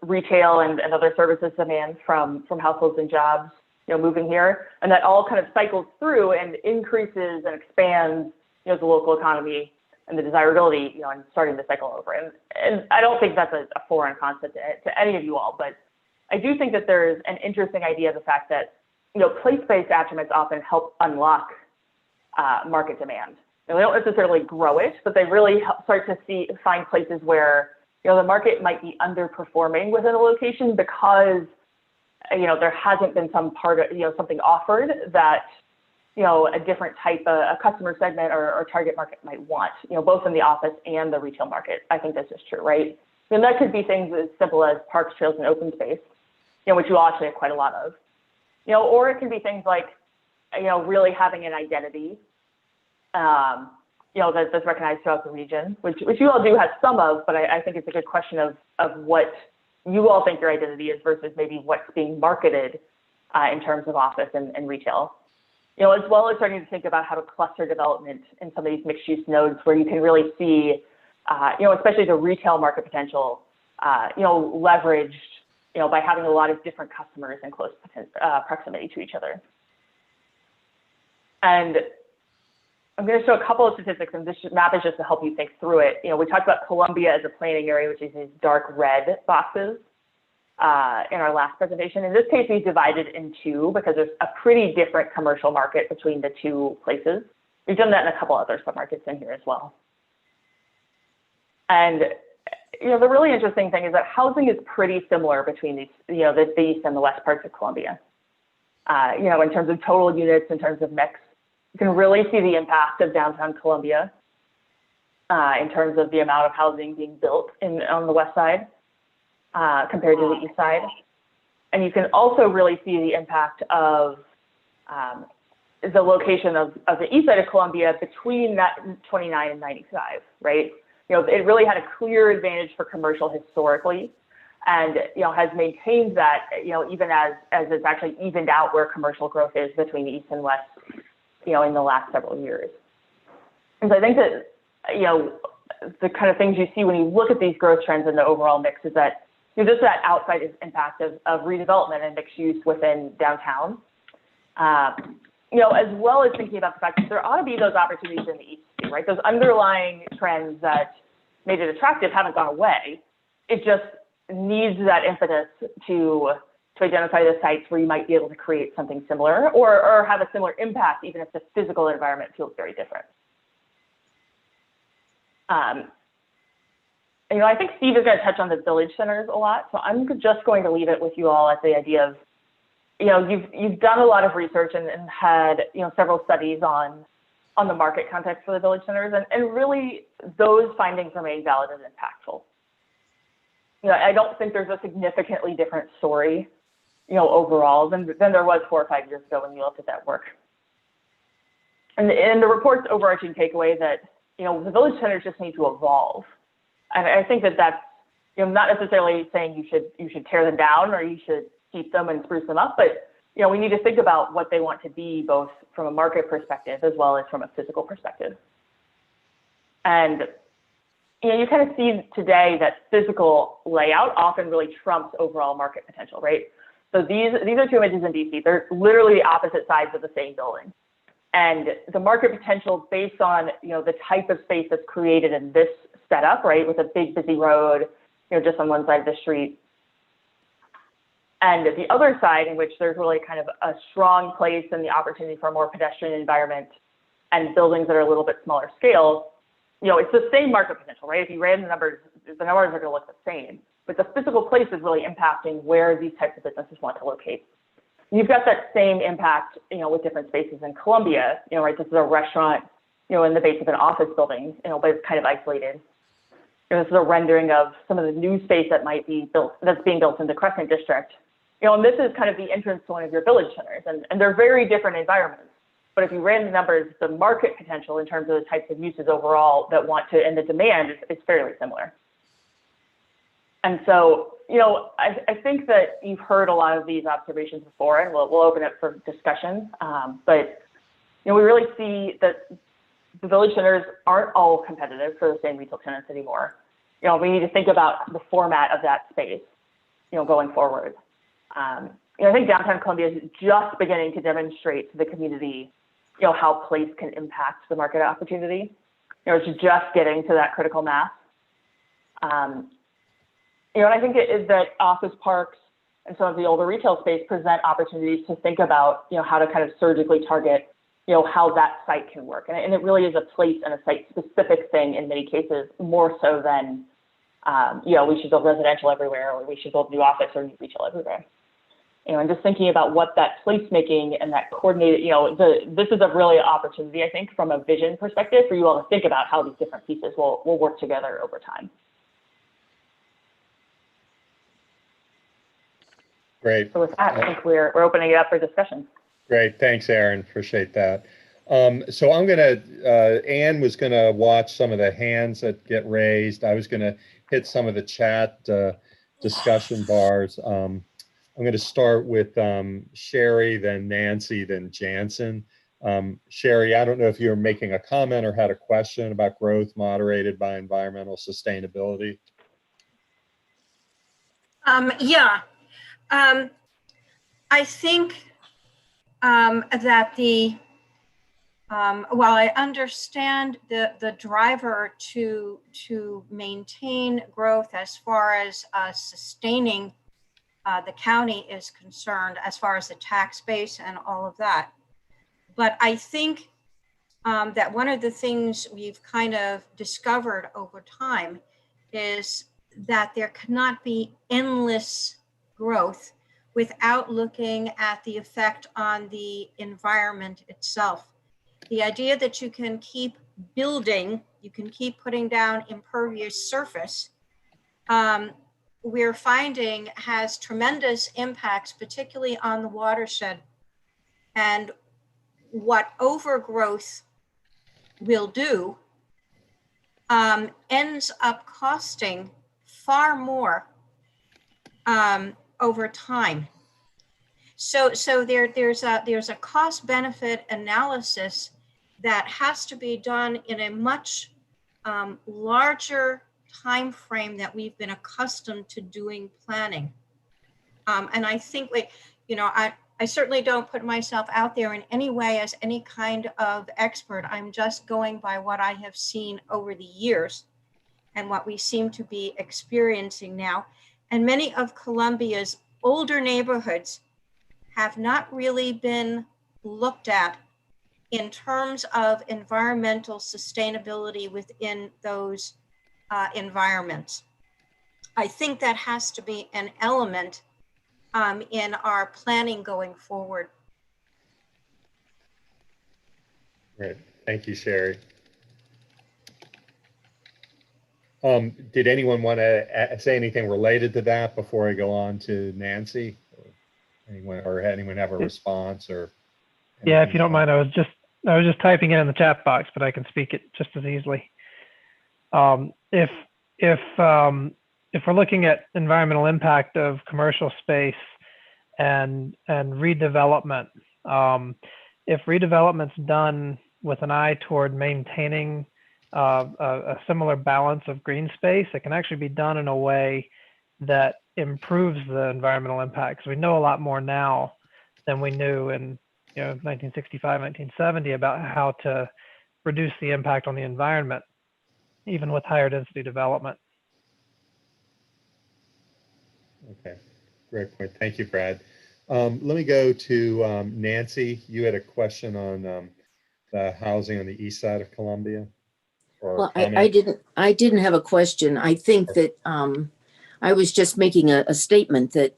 retail and other services demand from households and jobs, moving here, and that all kind of cycles through and increases and expands, the local economy and the desirability, and starting the cycle over. And I don't think that's a foreign concept to any of you all, but I do think that there's an interesting idea of the fact that, place-based attributes often help unlock market demand. They don't necessarily grow it, but they really start to find places where, the market might be underperforming within a location because, there hasn't been some part of, something offered that, a different type of a customer segment or target market might want, both in the office and the retail market. I think this is true, right? And that could be things as simple as parks, trails, and open space, which you all actually have quite a lot of, or it can be things like, really having an identity, that's recognized throughout the region, which you all do have some of, but I think it's a good question of what you all think your identity is versus maybe what's being marketed in terms of office and retail. As well as starting to think about how to cluster development in some of these mixed-use nodes where you can really see, especially the retail market potential, leveraged, by having a lot of different customers in close proximity to each other. And, I'm going to show a couple of statistics, and this map is just to help you think through it. We talked about Columbia as a planning area, which is these dark red boxes in our last presentation. In this case, we divided in two because there's a pretty different commercial market between the two places. We've done that in a couple other submarkets in here as well. And the really interesting thing is that housing is pretty similar between these, the east and the west parts of Columbia. In terms of total units, in terms of mix, you can really see the impact of downtown Columbia in terms of the amount of housing being built on the west side compared to the east side. And you can also really see the impact of the location of the east side of Columbia between that 29 and 95, right? It really had a clear advantage for commercial historically, and has maintained that even as it's actually evened out where commercial growth is between the east and west in the last several years. And so I think that the kind of things you see when you look at these growth trends in the overall mix is that just that outside impact of redevelopment and mixed use within downtown, as well as thinking about the fact that there ought to be those opportunities in the east too, right? Those underlying trends that made it attractive haven't gone away. It just needs that impetus to identify the sites where you might be able to create something similar or have a similar impact, even if the physical environment feels very different. I think Steve is going to touch on the village centers a lot, so I'm just going to leave it with you all at the idea of, you've done a lot of research and had, several studies on the market context for the village centers, and really those findings remain valid and impactful. I don't think there's a significantly different story, overall than there was 4 or 5 years ago when you looked at that work. And the report's overarching takeaway that, the village centers just need to evolve. And I think that that's, not necessarily saying you should tear them down or you should keep them and spruce them up, but we need to think about what they want to be, both from a market perspective as well as from a physical perspective. And you kind of see today that physical layout often really trumps overall market potential, right? So these are 2 images in DC. They're literally the opposite sides of the same building. And the market potential based on, the type of space that's created in this setup, right, with a big busy road, just on one side of the street. And the other side in which there's really kind of a strong place and the opportunity for a more pedestrian environment and buildings that are a little bit smaller scale, it's the same market potential, right? If you ran the numbers are going to look the same, but the physical place is really impacting where these types of businesses want to locate. You've got that same impact, with different spaces in Columbia, right? This is a restaurant, in the base of an office building, but it's kind of isolated. This is a rendering of some of the new space that might be built, that's being built in the Crescent District. And this is kind of the entrance to one of your village centers, and they're very different environments. But if you ran the numbers, the market potential in terms of the types of uses overall that want to, and the demand is fairly similar. And so, I think that you've heard a lot of these observations before, and we'll open it for discussion. But, we really see that the village centers aren't all competitive for the same retail tenants anymore. We need to think about the format of that space, going forward. I think downtown Columbia is just beginning to demonstrate to the community, how place can impact the market opportunity. It's just getting to that critical mass. And I think it is that office parks and some of the older retail space present opportunities to think about, how to kind of surgically target, how that site can work. And it really is a place and a site specific thing in many cases, more so than, we should build residential everywhere, or we should build new office or new retail everywhere. And just thinking about what that placemaking and that coordinated, this is a really opportunity, I think, from a vision perspective for you all to think about how these different pieces will work together over time. Great. So with that, I think we're opening it up for discussion. Great. Thanks, Aaron. Appreciate that. So I'm going to, Anne was going to watch some of the hands that get raised. I was going to hit some of the chat discussion bars. I'm going to start with Sherry, then Nancy, then Jansen. Sherry, I don't know if you're making a comment or had a question about growth moderated by environmental sustainability. I think that the while I understand the driver to maintain growth as far as sustaining the county is concerned, as far as the tax base and all of that. But I think that one of the things we've kind of discovered over time is that there cannot be endless growth without looking at the effect on the environment itself. The idea that you can keep building, you can keep putting down impervious surface, we're finding has tremendous impacts, particularly on the watershed. And what overgrowth will do ends up costing far more over time. So there's a cost benefit analysis that has to be done in a much larger time frame that we've been accustomed to doing planning. And I think, I certainly don't put myself out there in any way as any kind of expert. I'm just going by what I have seen over the years and what we seem to be experiencing now. And many of Columbia's older neighborhoods have not really been looked at in terms of environmental sustainability within those environments. I think that has to be an element in our planning going forward. Great. Thank you, Sherry. Did anyone want to say anything related to that before I go on to Nancy? Anyone have a response or? Yeah, if you don't mind, I was just typing it in the chat box, but I can speak it just as easily. If we're looking at environmental impact of commercial space and redevelopment, if redevelopment's done with an eye toward maintaining a similar balance of green space, it can actually be done in a way that improves the environmental impact. Because we know a lot more now than we knew in 1965, 1970 about how to reduce the impact on the environment, even with higher density development. Okay, great point. Thank you, Brad. Let me go to Nancy. You had a question on the housing on the east side of Columbia. Well, I didn't have a question. I think that I was just making a statement that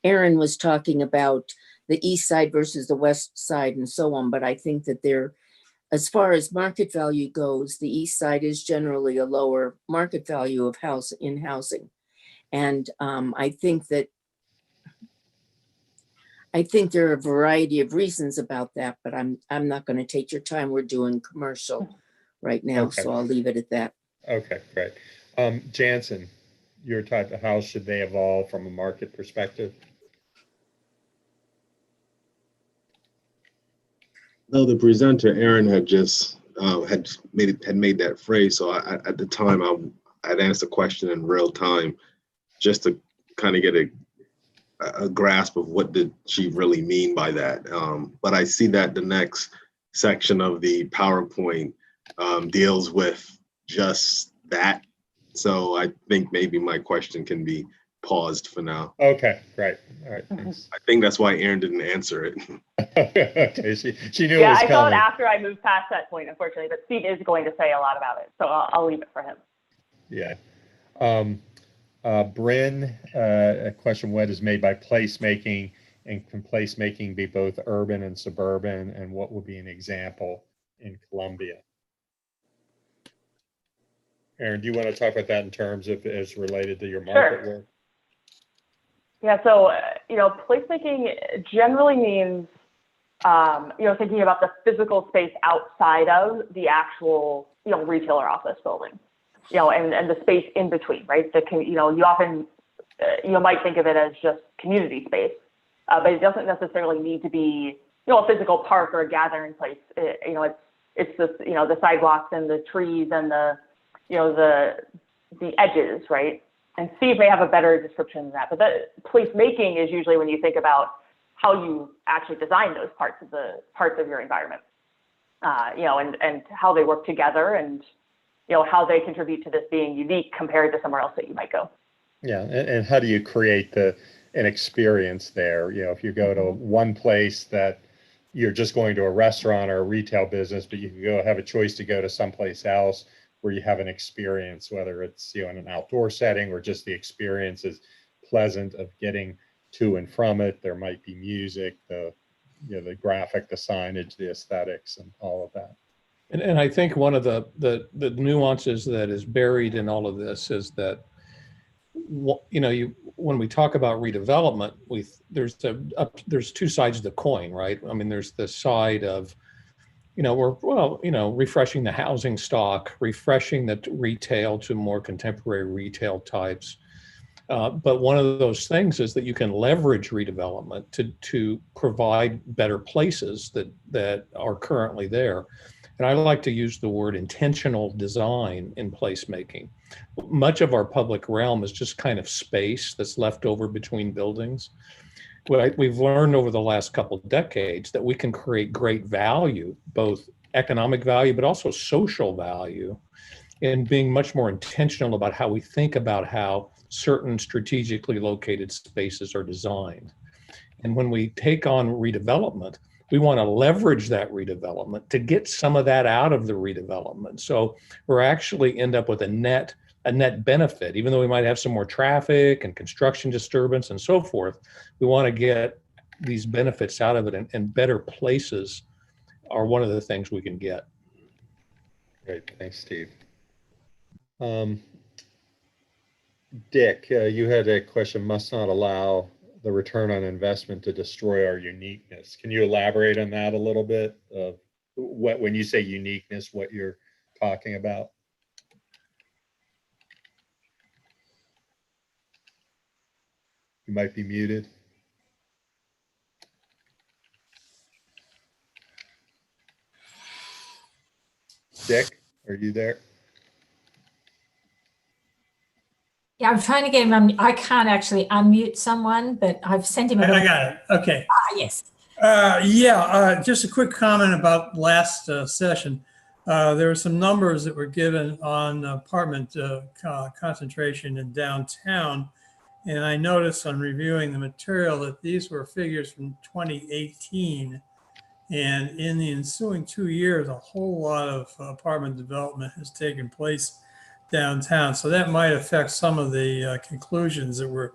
Erin was talking about the east side versus the west side and so on. But I think that as far as market value goes, the east side is generally a lower market value of housing. And I think there are a variety of reasons about that, but I'm not going to take your time. We're doing commercial right now, okay. So I'll leave it at that. Okay, great. Jansen, your type of house, should they evolve from a market perspective? No, the presenter, Erin, had just had made that phrase. So at the time, I'd asked the question in real time, just to kind of get a grasp of what did she really mean by that. But I see that the next section of the PowerPoint deals with just that. So I think maybe my question can be paused for now. Okay, great. All right. Thanks. I think that's why Erin didn't answer it. Okay, she knew yeah, it was I coming. saw it after I moved past that point, unfortunately, but Steve is going to say a lot about it. So I'll leave it for him. Yeah. Bryn, a question, what is made by placemaking, and can placemaking be both urban and suburban, and what would be an example in Columbia? Erin, do you want to talk about that in terms of as related to your market work? Yeah, so, placemaking generally means, thinking about the physical space outside of the actual, retail or office building, and the space in between, right? You often, you might think of it as just community space, but it doesn't necessarily need to be, a physical park or a gathering place. It's just, the sidewalks and the trees and the edges, right? And Steve may have a better description than that, but the placemaking is usually when you think about how you actually design those parts of your environment, and how they work together, and how they contribute to this being unique compared to somewhere else that you might go. Yeah, and how do you create an experience there? If you go to one place that you're just going to a restaurant or a retail business, but you can go have a choice to go to someplace else where you have an experience, whether it's in an outdoor setting or just the experience is pleasant of getting to and from it. There might be music, the graphic, the signage, the aesthetics, and all of that. And I think one of the nuances that is buried in all of this is that, when we talk about redevelopment, there's two sides of the coin, right? I mean, there's the side of, refreshing the housing stock, refreshing the retail to more contemporary retail types. But one of those things is that you can leverage redevelopment to provide better places that are currently there. And I like to use the word intentional design in placemaking. Much of our public realm is just kind of space that's left over between buildings. We've learned over the last couple of decades that we can create great value, both economic value, but also social value, in being much more intentional about how we think about how certain strategically located spaces are designed. And when we take on redevelopment, we want to leverage that redevelopment to get some of that out of the redevelopment. So we're actually end up with a net benefit, even though we might have some more traffic and construction disturbance and so forth. We want to get these benefits out of it, and better places are one of the things we can get. Great, thanks, Steve. Dick, you had a question, must not allow the return on investment to destroy our uniqueness. Can you elaborate on that a little bit? When you say uniqueness, what you're talking about? You might be muted. Dick, are you there? Yeah, I'm trying to get him. I can't actually unmute someone, but I've sent him. I got it. Okay. Yes. Just a quick comment about last session. There were some numbers that were given on apartment concentration in downtown. And I noticed on reviewing the material that these were figures from 2018. And in the ensuing 2 years, a whole lot of apartment development has taken place downtown. So that might affect some of the conclusions that were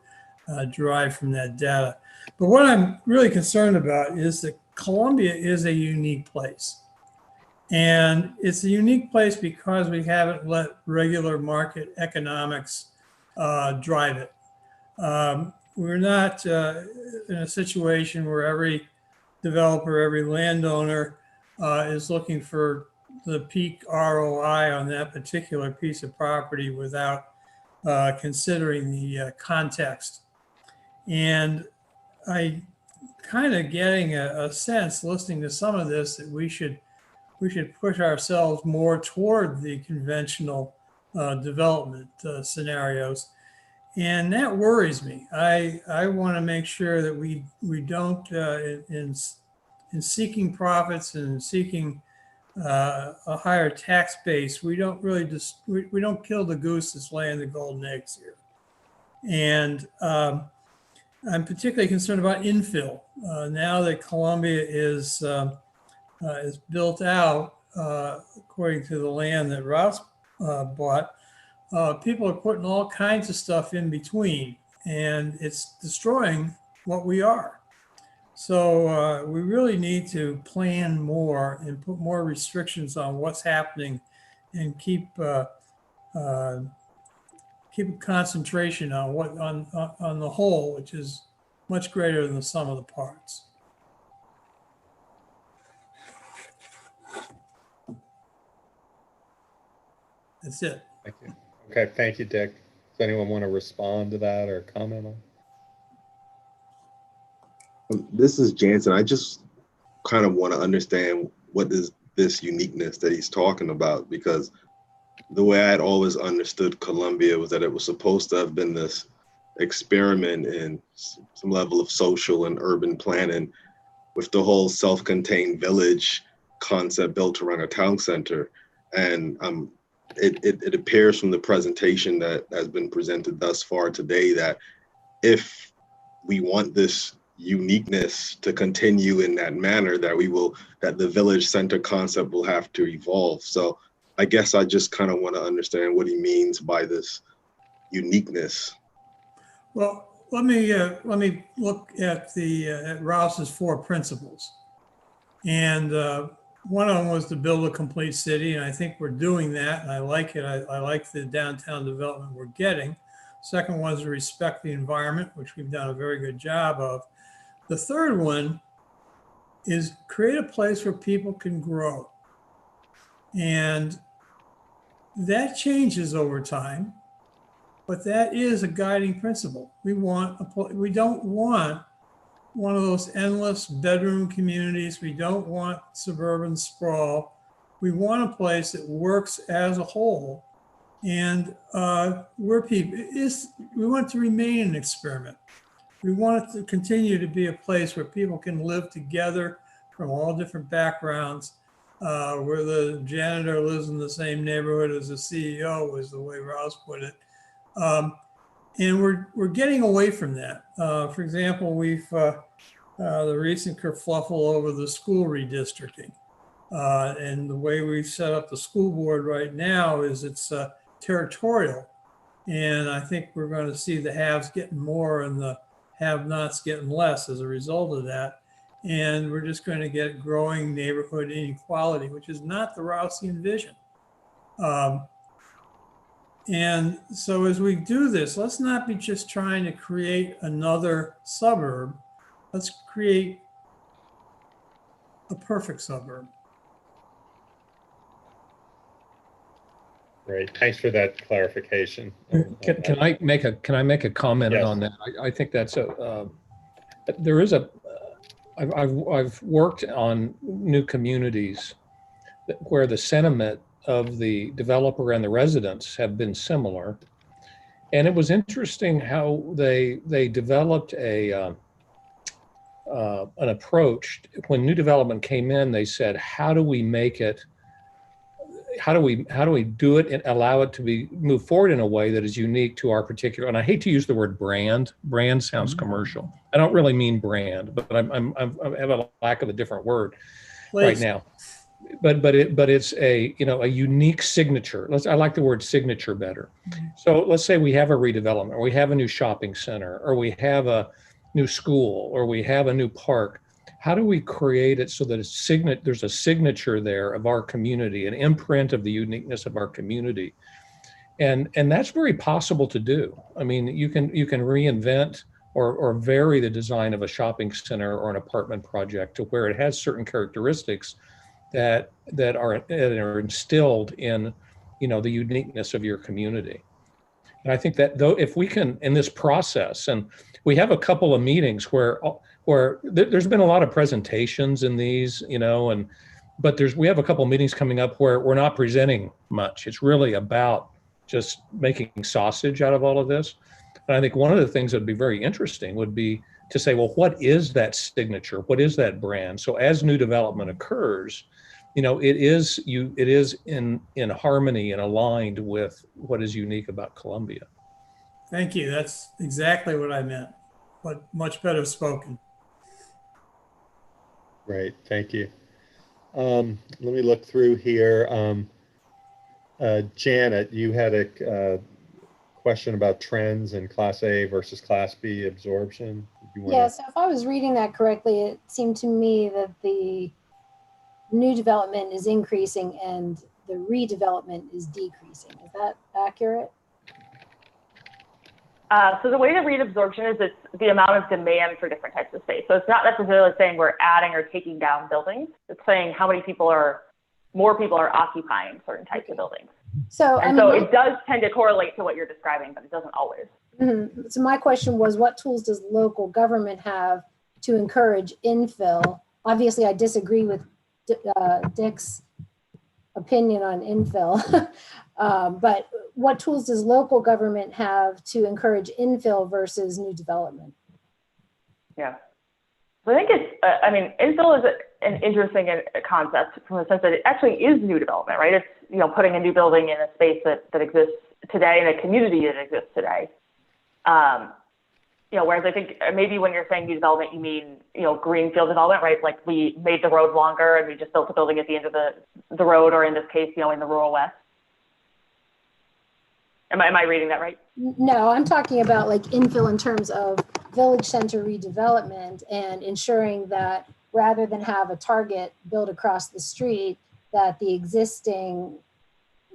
derived from that data. But what I'm really concerned about is that Columbia is a unique place. And it's a unique place because we haven't let regular market economics drive it. We're not in a situation where every developer, every landowner is looking for the peak ROI on that particular piece of property without considering the context. And I kind of getting a sense, listening to some of this, that we should push ourselves more toward the conventional development scenarios. And that worries me. I want to make sure that we don't, in seeking profits and seeking a higher tax base, we don't really we don't kill the goose that's laying the golden eggs here. And I'm particularly concerned about infill. Now that Columbia is built out, according to the land that Rouse bought, people are putting all kinds of stuff in between, and it's destroying what we are. So we really need to plan more and put more restrictions on what's happening, and keep a concentration on on the whole, which is much greater than the sum of the parts. That's it. Thank you. Okay, thank you, Dick. Does anyone want to respond to that or comment on? This is Jansen. I just kind of want to understand what is this uniqueness that he's talking about, because the way I had always understood Columbia was that it was supposed to have been this experiment in some level of social and urban planning with the whole self-contained village concept built around a town center. And it appears from the presentation that has been presented thus far today that if we want this uniqueness to continue in that manner, that the village center concept will have to evolve. So I guess I just kind of want to understand what he means by this uniqueness. Well, let me look at at Rouse's 4 principles. And one of them was to build a complete city, and I think we're doing that, and I like it. I like the downtown development we're getting. Second one is to respect the environment, which we've done a very good job of. The third one is create a place where people can grow. And that changes over time, but that is a guiding principle. We don't want one of those endless bedroom communities. We don't want suburban sprawl. We want a place that works as a whole, and where we want it to remain an experiment. We want it to continue to be a place where people can live together from all different backgrounds, where the janitor lives in the same neighborhood as the CEO, is the way Rouse put it. And we're getting away from that. For example, we've the recent kerfluffle over the school redistricting. And the way we've set up the school board right now is it's territorial. And I think we're going to see the haves getting more and the have-nots getting less as a result of that. And we're just going to get growing neighborhood inequality, which is not the Rousean vision. And so as we do this, let's not be just trying to create another suburb. Let's create a perfect suburb. Great. Thanks for that clarification. Can I make a comment Yes. on that? I think that's I've worked on new communities where the sentiment of the developer and the residents have been similar. And it was interesting how they developed an approach. When new development came in, they said, how do we make it, how do we do it and allow it to move forward in a way that is unique to our particular, and I hate to use the word brand. Brand sounds commercial. I don't really mean brand, but I have a lack of a different word right now. But it's a unique signature. I like the word signature better. So let's say we have a redevelopment, or we have a new shopping center, or we have a new school, or we have a new park. How do we create it so that there's a signature there of our community, an imprint of the uniqueness of our community? And that's very possible to do. I mean, you can reinvent or vary the design of a shopping center or an apartment project to where it has certain characteristics that are instilled in, the uniqueness of your community. And I think that though, if we can, in this process, and we have a couple of meetings where there's been a lot of presentations in these, but we have a couple of meetings coming up where we're not presenting much. It's really about just making sausage out of all of this. And I think one of the things that would be very interesting would be to say, well, what is that signature? What is that brand? So as new development occurs, it is in harmony and aligned with what is unique about Columbia. Thank you. That's exactly what I meant, but much better spoken. Great, thank you. Let me look through here. Janet, you had a question about trends in Class A versus Class B absorption. Yeah, so if I was reading that correctly, it seemed to me that the new development is increasing and the redevelopment is decreasing. Is that accurate? So the way to read absorption is it's the amount of demand for different types of space. So it's not necessarily saying we're adding or taking down buildings. It's saying how many more people are occupying certain types of buildings. So, it does tend to correlate to what you're describing, but it doesn't always. Mm-hmm. So my question was, what tools does local government have to encourage infill? Obviously, I disagree with Dick's opinion on infill. But what tools does local government have to encourage infill versus new development? Yeah. So I think it's, I mean, infill is an interesting concept from the sense that it actually is new development, right? It's, you know, putting a new building in a space that exists today, in a community that exists today. You know, whereas I think maybe when you're saying new development, you mean, you know, greenfield development, right? Like we made the road longer and we just built a building at the end of the road, or in this case, you know, in the rural West. Am I reading that right? No, I'm talking about like infill in terms of village center redevelopment and ensuring that rather than have a Target built across the street, that the existing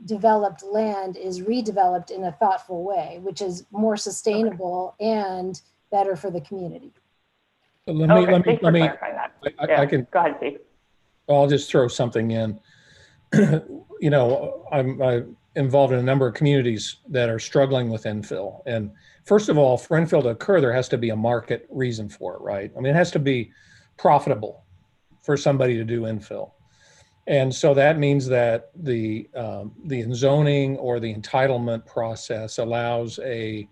developed land is redeveloped in a thoughtful way, which is more sustainable and better for the community. Let Okay, me, thanks for let me, clarifying that. Yeah, I can, go ahead, Steve. I'll just throw something in. You know, I'm involved in a number of communities that are struggling with infill. And first of all, for infill to occur, there has to be a market reason for it, right? I mean, it has to be profitable for somebody to do infill. And so that means that the zoning or the entitlement process allows a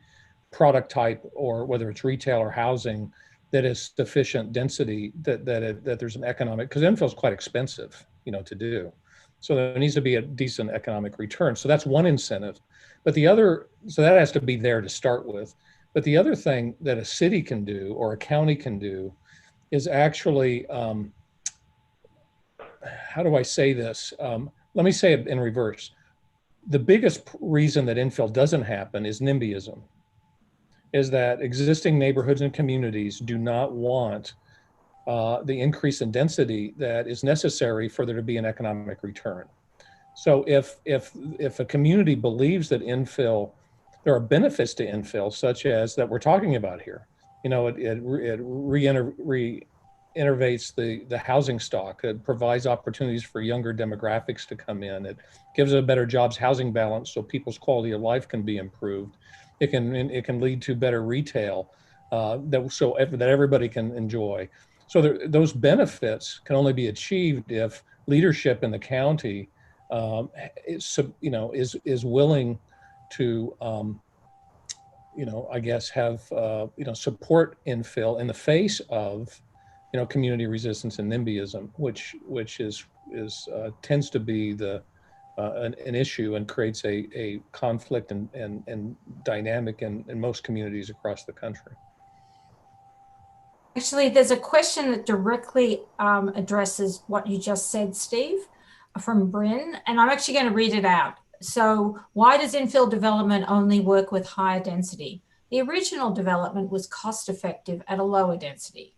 product type, or whether it's retail or housing, that is sufficient density that there's an economic, because infill is quite expensive, you know, to do. So there needs to be a decent economic return. So that's one incentive. But the other, so that has to be there to start with. But the other thing that a city can do or a county can do is actually, how do I say this? Let me say it in reverse. The biggest reason that infill doesn't happen is NIMBYism, is that existing neighborhoods and communities do not want the increase in density that is necessary for there to be an economic return. So if a community believes that infill, there are benefits to infill, such as that we're talking about here, you know, it reinnervates the housing stock. It provides opportunities for younger demographics to come in. It gives a better jobs housing balance so people's quality of life can be improved. It can lead to better retail that everybody can enjoy. So those benefits can only be achieved if leadership in the county is willing to I guess have support infill in the face of community resistance and NIMBYism, which tends to be an issue and creates a conflict and dynamic in most communities across the country. Actually, there's a question that directly addresses what you just said, Steve, from Bryn, and I'm actually going to read it out. So, why does infill development only work with higher density? The original development was cost effective at a lower density.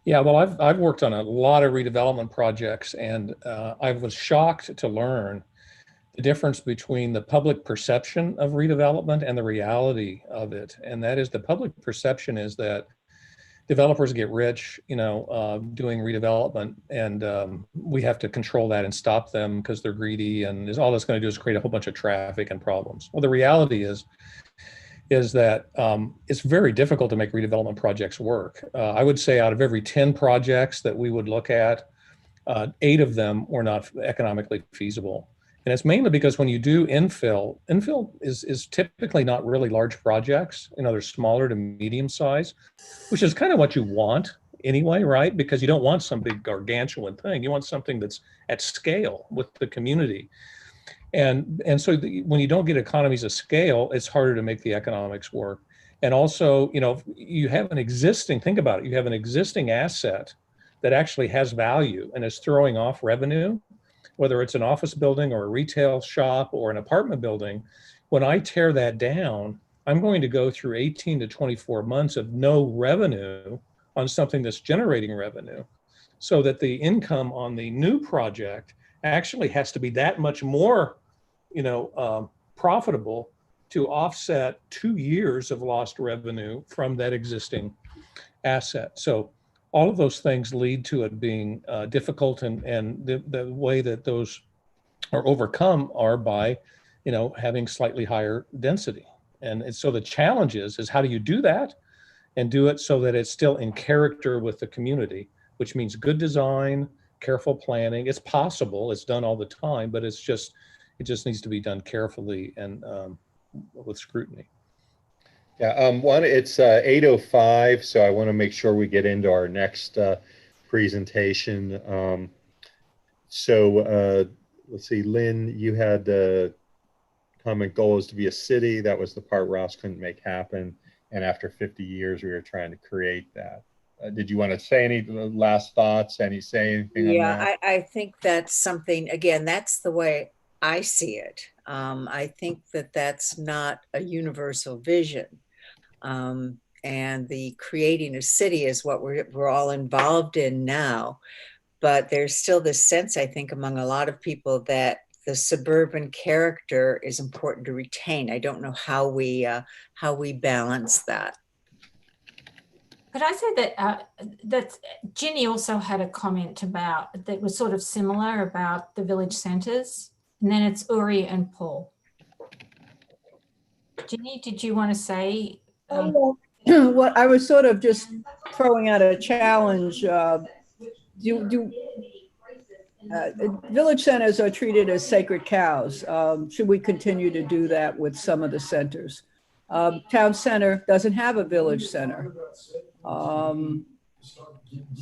Yeah, well, I've worked on a lot of redevelopment projects, and I was shocked to learn the difference between the public perception of redevelopment and the reality of it. And that is, the public perception is that developers get rich, doing redevelopment, and we have to control that and stop them because they're greedy, and all that's going to do is create a whole bunch of traffic and problems. Well, the reality is that it's very difficult to make redevelopment projects work. I would say out of every 10 projects that we would look at, 8 of them were not economically feasible. And it's mainly because when you do infill is typically not really large projects. They're smaller to medium size, which is kind of what you want anyway, right? Because you don't want some big gargantuan thing. You want something that's at scale with the community. And so when you don't get economies of scale, it's harder to make the economics work. And also, you have an existing, think about it, you have an existing asset that actually has value and is throwing off revenue, whether it's an office building or a retail shop or an apartment building. When I tear that down, I'm going to go through 18 to 24 months of no revenue on something that's generating revenue, so that the income on the new project actually has to be that much more, profitable to offset 2 years of lost revenue from that existing asset. So all of those things lead to it being difficult, and the way that those are overcome are by, having slightly higher density. And so the challenge is how do you do that and do it so that it's still in character with the community, which means good design, careful planning. It's possible, it's done all the time, but it just needs to be done carefully and with scrutiny. Yeah, it's 8:05, so I want to make sure we get into our next presentation. Let's see, Lynn, you had the common goal is to be a city. That was the part Rouse couldn't make happen. And after 50 years, we were trying to create that. Did you want to say any last thoughts? Say anything on that? I think that's something, again, that's the way I see it. I think that that's not a universal vision. And the creating a city is what we're all involved in now. But there's still this sense, I think, among a lot of people that the suburban character is important to retain. I don't know how we balance that. Could I say that Ginny also had a comment about that was sort of similar about the village centres, and then it's Uri and Paul. Ginny, did you want to say? What I was sort of just throwing out a challenge. Village centers are treated as sacred cows. Should we continue to do that with some of the centers? Town center doesn't have a village center.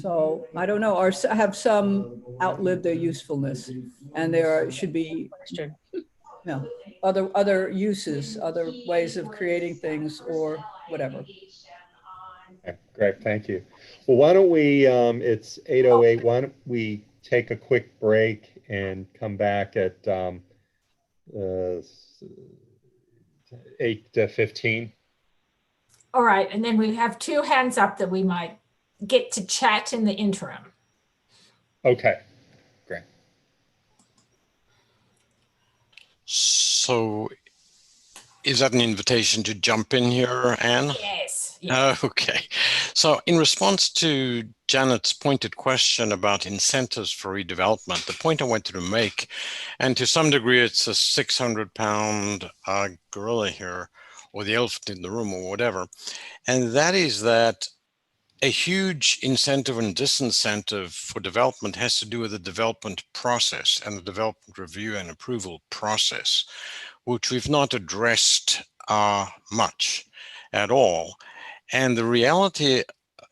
So I don't know, or have some outlived their usefulness, and there should be other uses, other ways of creating things or whatever. Okay, great, thank you. Well, why don't we, it's 8:08, why don't we take a quick break and come back at 8:15. All right, and then we have 2 hands up that we might get to chat in the interim. Okay, great. So is that an invitation to jump in here, Anne? Yes. Okay. So in response to Janet's pointed question about incentives for redevelopment, the point I wanted to make, and to some degree it's a 600-pound gorilla here, or the elephant in the room or whatever, and that is that a huge incentive and disincentive for development has to do with the development process and the development review and approval process, which we've not addressed much at all. And the reality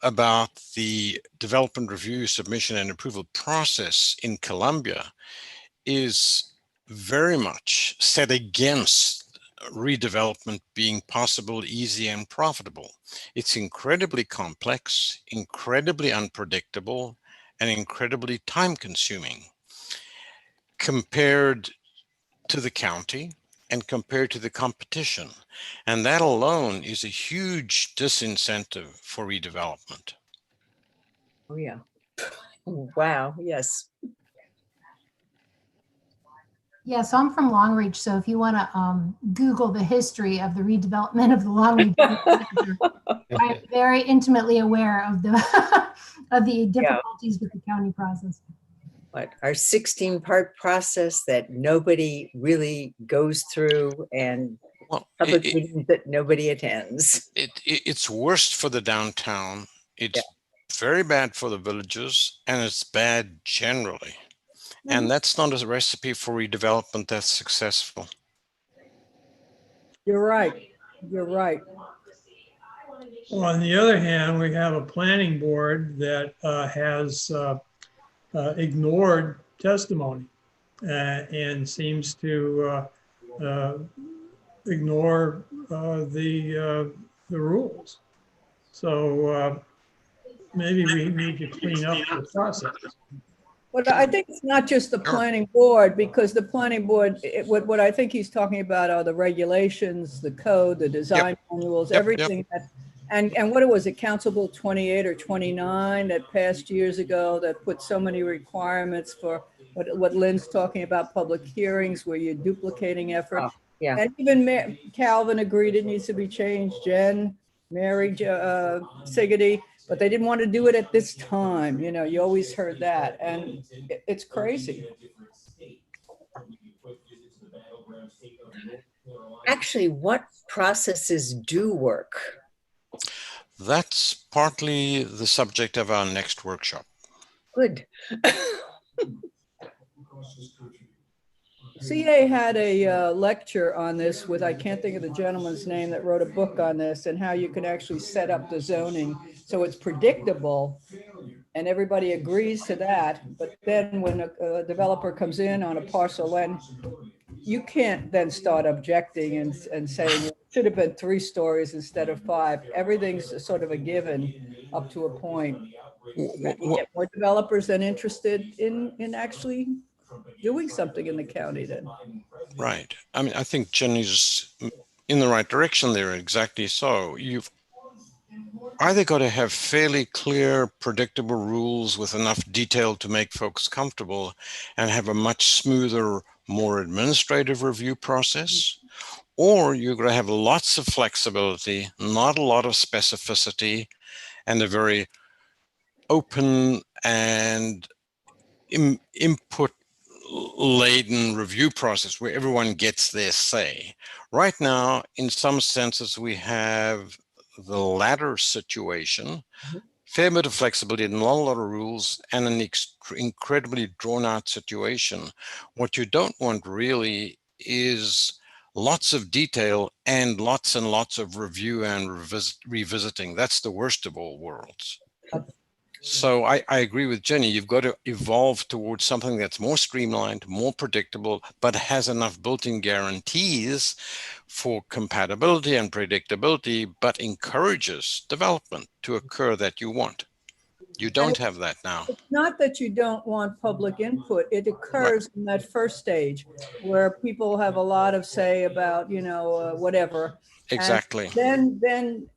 about the development review, submission, and approval process in Columbia is very much set against redevelopment being possible, easy, and profitable. It's incredibly complex, incredibly unpredictable, and incredibly time-consuming compared to the county and compared to the competition. And that alone is a huge disincentive for redevelopment. Oh, yeah. Wow, yes. Yeah, so I'm from Long Reach. So if you want to Google the history of the redevelopment of the Long Reach, I'm very intimately aware of the of the difficulties with the county process. What, our 16-part process that nobody really goes through, and public meetings that nobody attends. It's worst for the downtown. It's very bad for the villages, and it's bad generally. And that's not a recipe for redevelopment that's successful. You're right. You're right. Well, on the other hand, we have a planning board that has ignored testimony and seems to ignore the rules. So maybe we need to clean up the process. But I think it's not just the planning board, because the planning board, what I think he's talking about are the regulations, the code, the design manuals, everything that, and what was it, Council Bill 28 or 29 that passed years ago that put so many requirements for what Lynn's talking about, public hearings where you're duplicating effort. And even Calvin agreed it needs to be changed, Jen, Mary, Siggety, but they didn't want to do it at this time. You know, you always heard that, and it's crazy. Actually, what processes do work? That's partly the subject of our next workshop. Good. CA had a lecture on this with, I can't think of the gentleman's name that wrote a book on this, and how you can actually set up the zoning so it's predictable. And everybody agrees to that. But then when a developer comes in on a parcel, when you can't then start objecting and saying it should have been 3 stories instead of 5. Everything's sort of a given up to a point. You get more developers than interested in actually doing something in the county then. Right. I mean, I think Jenny's in the right direction there. Exactly so. You've either got to have fairly clear, predictable rules with enough detail to make folks comfortable and have a much smoother, more administrative review process, or you're going to have lots of flexibility, not a lot of specificity, and a very open and input laden review process where everyone gets their say. Right now, in some senses, we have the latter situation, fair bit of flexibility and not a lot of rules, and an incredibly drawn out situation. What you don't want really is lots of detail and lots of review and revisiting. That's the worst of all worlds. So I agree with Jenny. You've got to evolve towards something that's more streamlined, more predictable, but has enough built-in guarantees for compatibility and predictability, but encourages development to occur that you want. You don't have that now. It's not that you don't want public input. It occurs in that first stage where people have a lot of say about, whatever. Exactly. And then,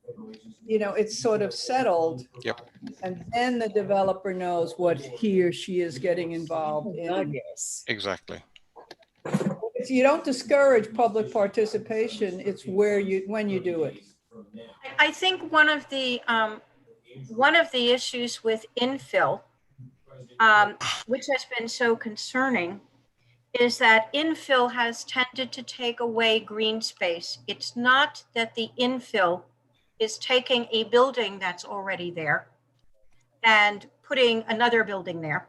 it's sort of settled. Yep. And then the developer knows what he or she is getting involved in. Yes. Exactly. You don't discourage public participation. It's when you do it. I think one of the issues with infill, which has been so concerning, is that infill has tended to take away green space. It's not that the infill is taking a building that's already there and putting another building there.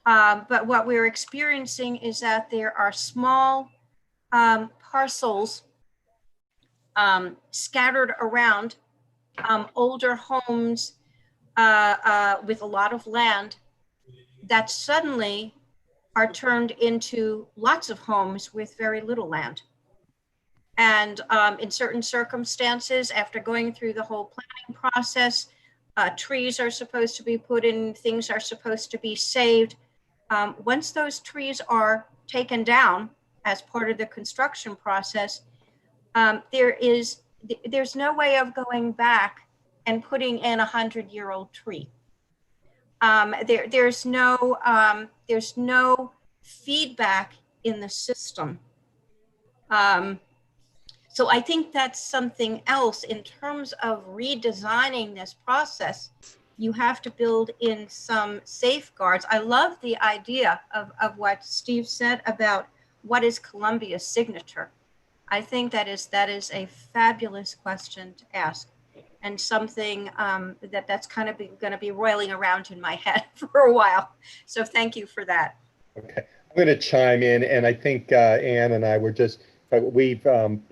But what we're experiencing is that there are small parcels scattered around, older homes with a lot of land that suddenly are turned into lots of homes with very little land. And in certain circumstances, after going through the whole planning process, trees are supposed to be put in, things are supposed to be saved. Once those trees are taken down as part of the construction process, there's no way of going back and putting in 100-year-old tree. There's no feedback in the system. So I think that's something else in terms of redesigning this process. You have to build in some safeguards. I love the idea of what Steve said about what is Columbia's signature. I think that is a fabulous question to ask, and something that's kind of going to be roiling around in my head for a while. So thank you for that. Okay, I'm going to chime in, and I think Ann and I were just, but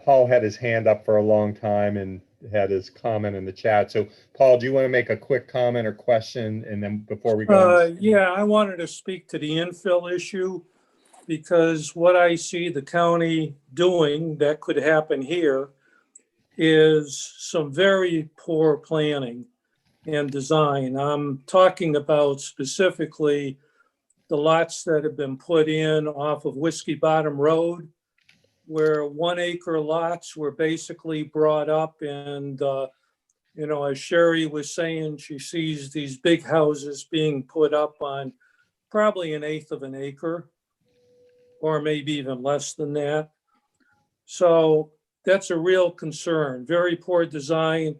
Paul had his hand up for a long time and had his comment in the chat. So Paul, do you want to make a quick comment or question, and then before we go? Yeah, I wanted to speak to the infill issue, because what I see the county doing that could happen here is some very poor planning and design. I'm talking about specifically the lots that have been put in off of Whiskey Bottom Road, where 1 acre lots were basically brought up. And, as Sherry was saying, she sees these big houses being put up on probably 1/8 of an acre, or maybe even less than that. So that's a real concern. Very poor design.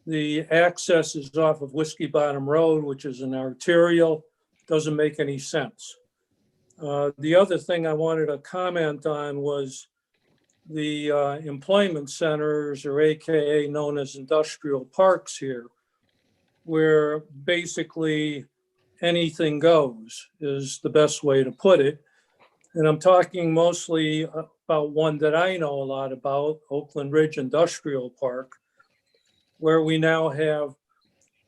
The access is off of Whiskey Bottom Road, which is an arterial. Doesn't make any sense. The other thing I wanted to comment on was the employment centers, or AKA known as industrial parks here, where basically anything goes is the best way to put it. And I'm talking mostly about one that I know a lot about, Oakland Ridge Industrial Park, where we now have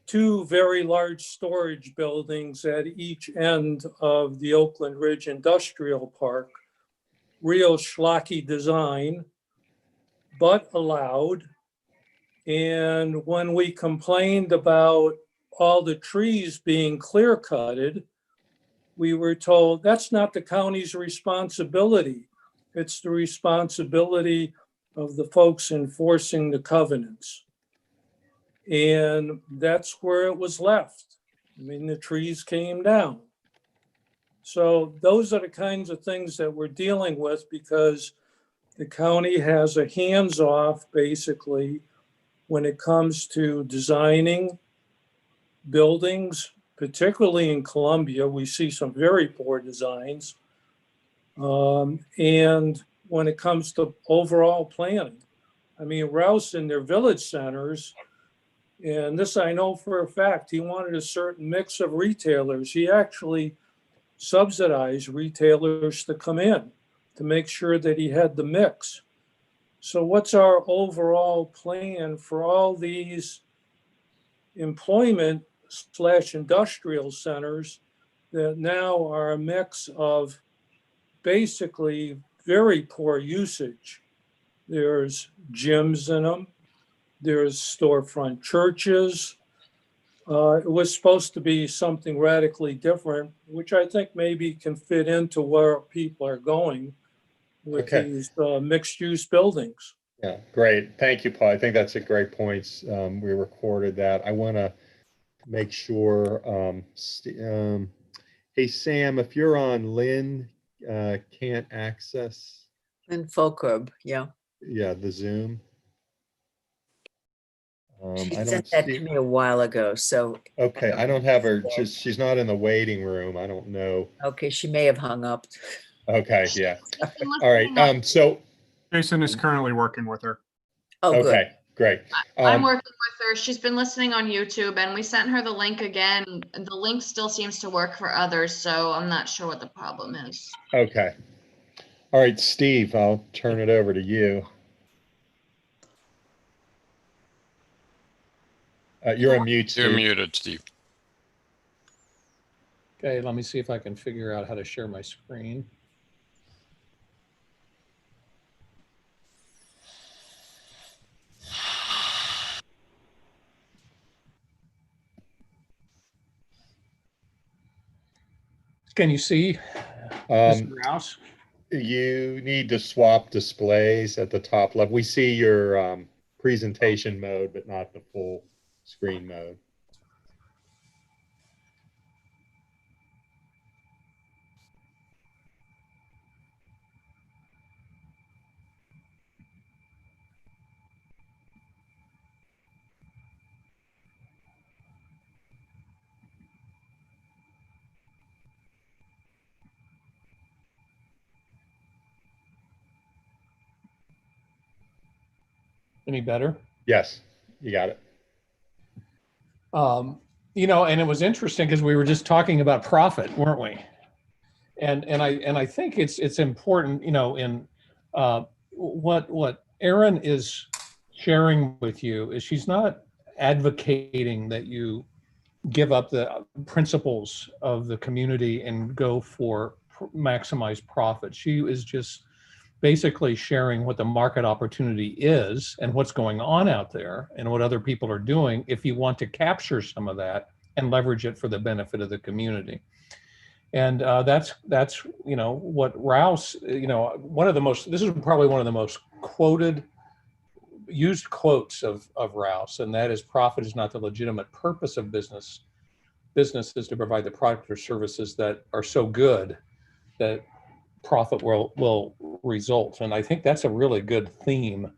two very large storage buildings at each end of the Oakland Ridge Industrial Park. Real schlocky design, but allowed. And when we complained about all the trees being clear cutted, we were told that's not the county's responsibility. It's the responsibility of the folks enforcing the covenants. And that's where it was left. I mean, the trees came down. So those are the kinds of things that we're dealing with because the county has a hands-off basically when it comes to designing buildings, particularly in Columbia. We see some very poor designs. And when it comes to overall planning, I mean, Rouse in their village centers, and this I know for a fact, he wanted a certain mix of retailers. He actually subsidized retailers to come in to make sure that he had the mix. So what's our overall plan for all these employment/industrial centers that now are a mix of basically very poor usage? There's gyms in them. There's storefront churches. It was supposed to be something radically different, which I think maybe can fit into where people are going with these mixed-use buildings. Yeah, great. Thank you, Paul. I think that's a great point. We recorded that. I want to make sure. Hey, Sam, if you're on, Lynn can't access. Lynn Folkerb, yeah. Yeah, the Zoom. She I sent don't that see. to me a while ago, so. Okay, I don't have her. She's not in the waiting room. I don't know. Okay, she may have hung up. Okay, yeah. All right. So Jason is currently working with her. Oh, good. okay, great. I'm working with her. She's been listening on YouTube and we sent her the link again. And the link still seems to work for others, so I'm not sure what the problem is. Okay. All right, Steve, I'll turn it over to you. You're on mute, Steve. You're muted, Steve. Okay, let me see if I can figure out how to share my screen. Can you see, Mr. Rouse? You need to swap displays at the top left. We see your presentation mode, but not the full screen mode. Any better? Yes, you got it. You know, and it was interesting because we were just talking about profit, weren't we? And I think it's important, you know, in what Erin is sharing with you is she's not advocating that you give up the principles of the community and go for maximized profit. She is just basically sharing what the market opportunity is and what's going on out there and what other people are doing if you want to capture some of that and leverage it for the benefit of the community. And that's you know, what Rouse, you know, this is probably one of the most used quotes of Rouse, and that is, profit is not the legitimate purpose of business. Business is to provide the product or services that are so good that profit will result. And I think that's a really good theme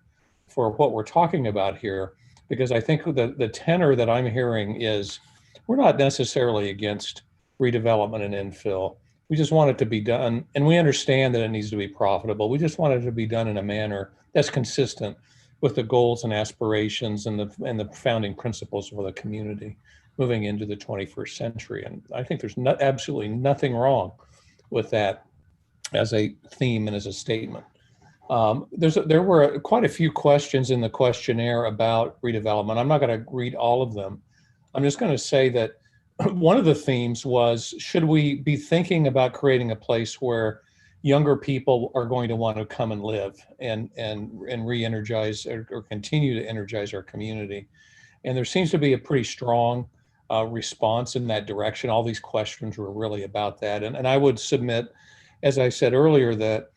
for what we're talking about here, because I think the tenor that I'm hearing is we're not necessarily against redevelopment and infill. We just want it to be done, and we understand that it needs to be profitable. We just want it to be done in a manner that's consistent with the goals and aspirations and the founding principles for the community. moving into the 21st century. And I think there's absolutely nothing wrong with that as a theme and as a statement. There were quite a few questions in the questionnaire about redevelopment. I'm not going to read all of them. I'm just going to say that one of the themes was, should we be thinking about creating a place where younger people are going to want to come and live and re-energize or continue to energize our community? And there seems to be a pretty strong response in that direction. All these questions were really about that. And I would submit, as I said earlier, that,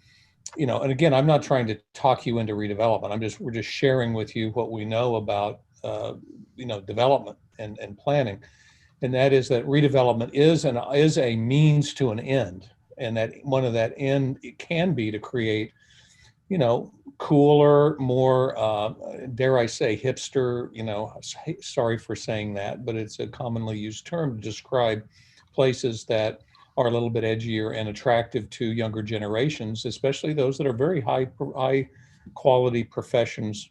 you know, and again, I'm not trying to talk you into redevelopment. We're just sharing with you what we know about, you know, development and planning. And that is that redevelopment is a means to an end. And that one of that end, it can be to create, you know, cooler, more, dare I say, hipster, you know, sorry for saying that, but it's a commonly used term to describe places that are a little bit edgier and attractive to younger generations, especially those that are very high quality professions,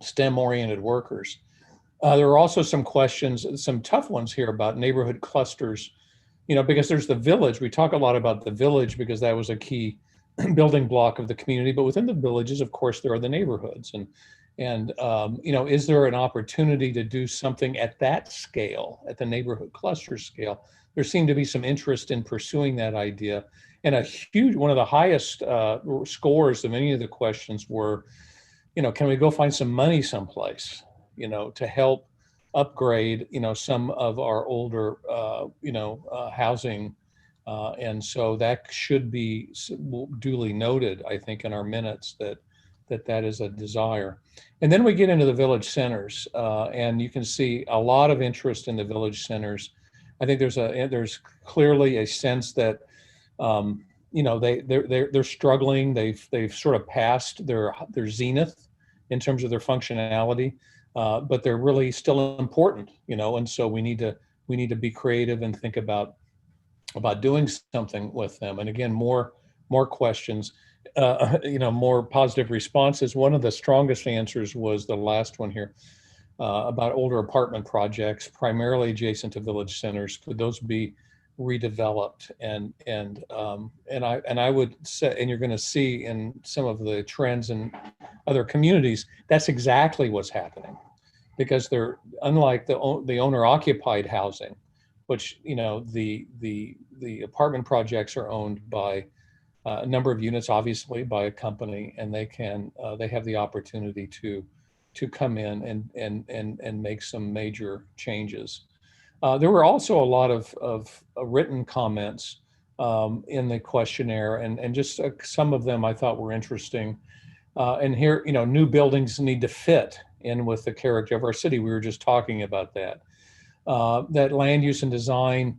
STEM-oriented workers. There are also some questions, some tough ones here about neighborhood clusters, you know, because there's the village. We talk a lot about the village because that was a key building block of the community, but within the villages, of course, there are the neighborhoods. And you know, is there an opportunity to do something at that scale, at the neighborhood cluster scale? There seemed to be some interest in pursuing that idea. And one of the highest scores of any of the questions were, you know, can we go find some money someplace, you know, to help upgrade, you know, some of our older, you know, housing. And so that should be duly noted, I think, in our minutes that is a desire. And then we get into the village centers, and you can see a lot of interest in the village centers. I think there's clearly a sense that, you know, they're struggling. They've sort of passed their zenith in terms of their functionality, but they're really still important, you know. And so we need to be creative and think about doing something with them. And again, more questions, you know, more positive responses. One of the strongest answers was the last one here, about older apartment projects, primarily adjacent to village centers. Could those be redeveloped? And I would say, and you're going to see in some of the trends in other communities, that's exactly what's happening, because they're, unlike the owner occupied housing, which, you know, the apartment projects are owned by a number of units, obviously by a company, and they have the opportunity to come in and make some major changes. There were also a lot of written comments in the questionnaire, and just some of them I thought were interesting. And here, you know, new buildings need to fit in with the character of our city. We were just talking about that. That land use and design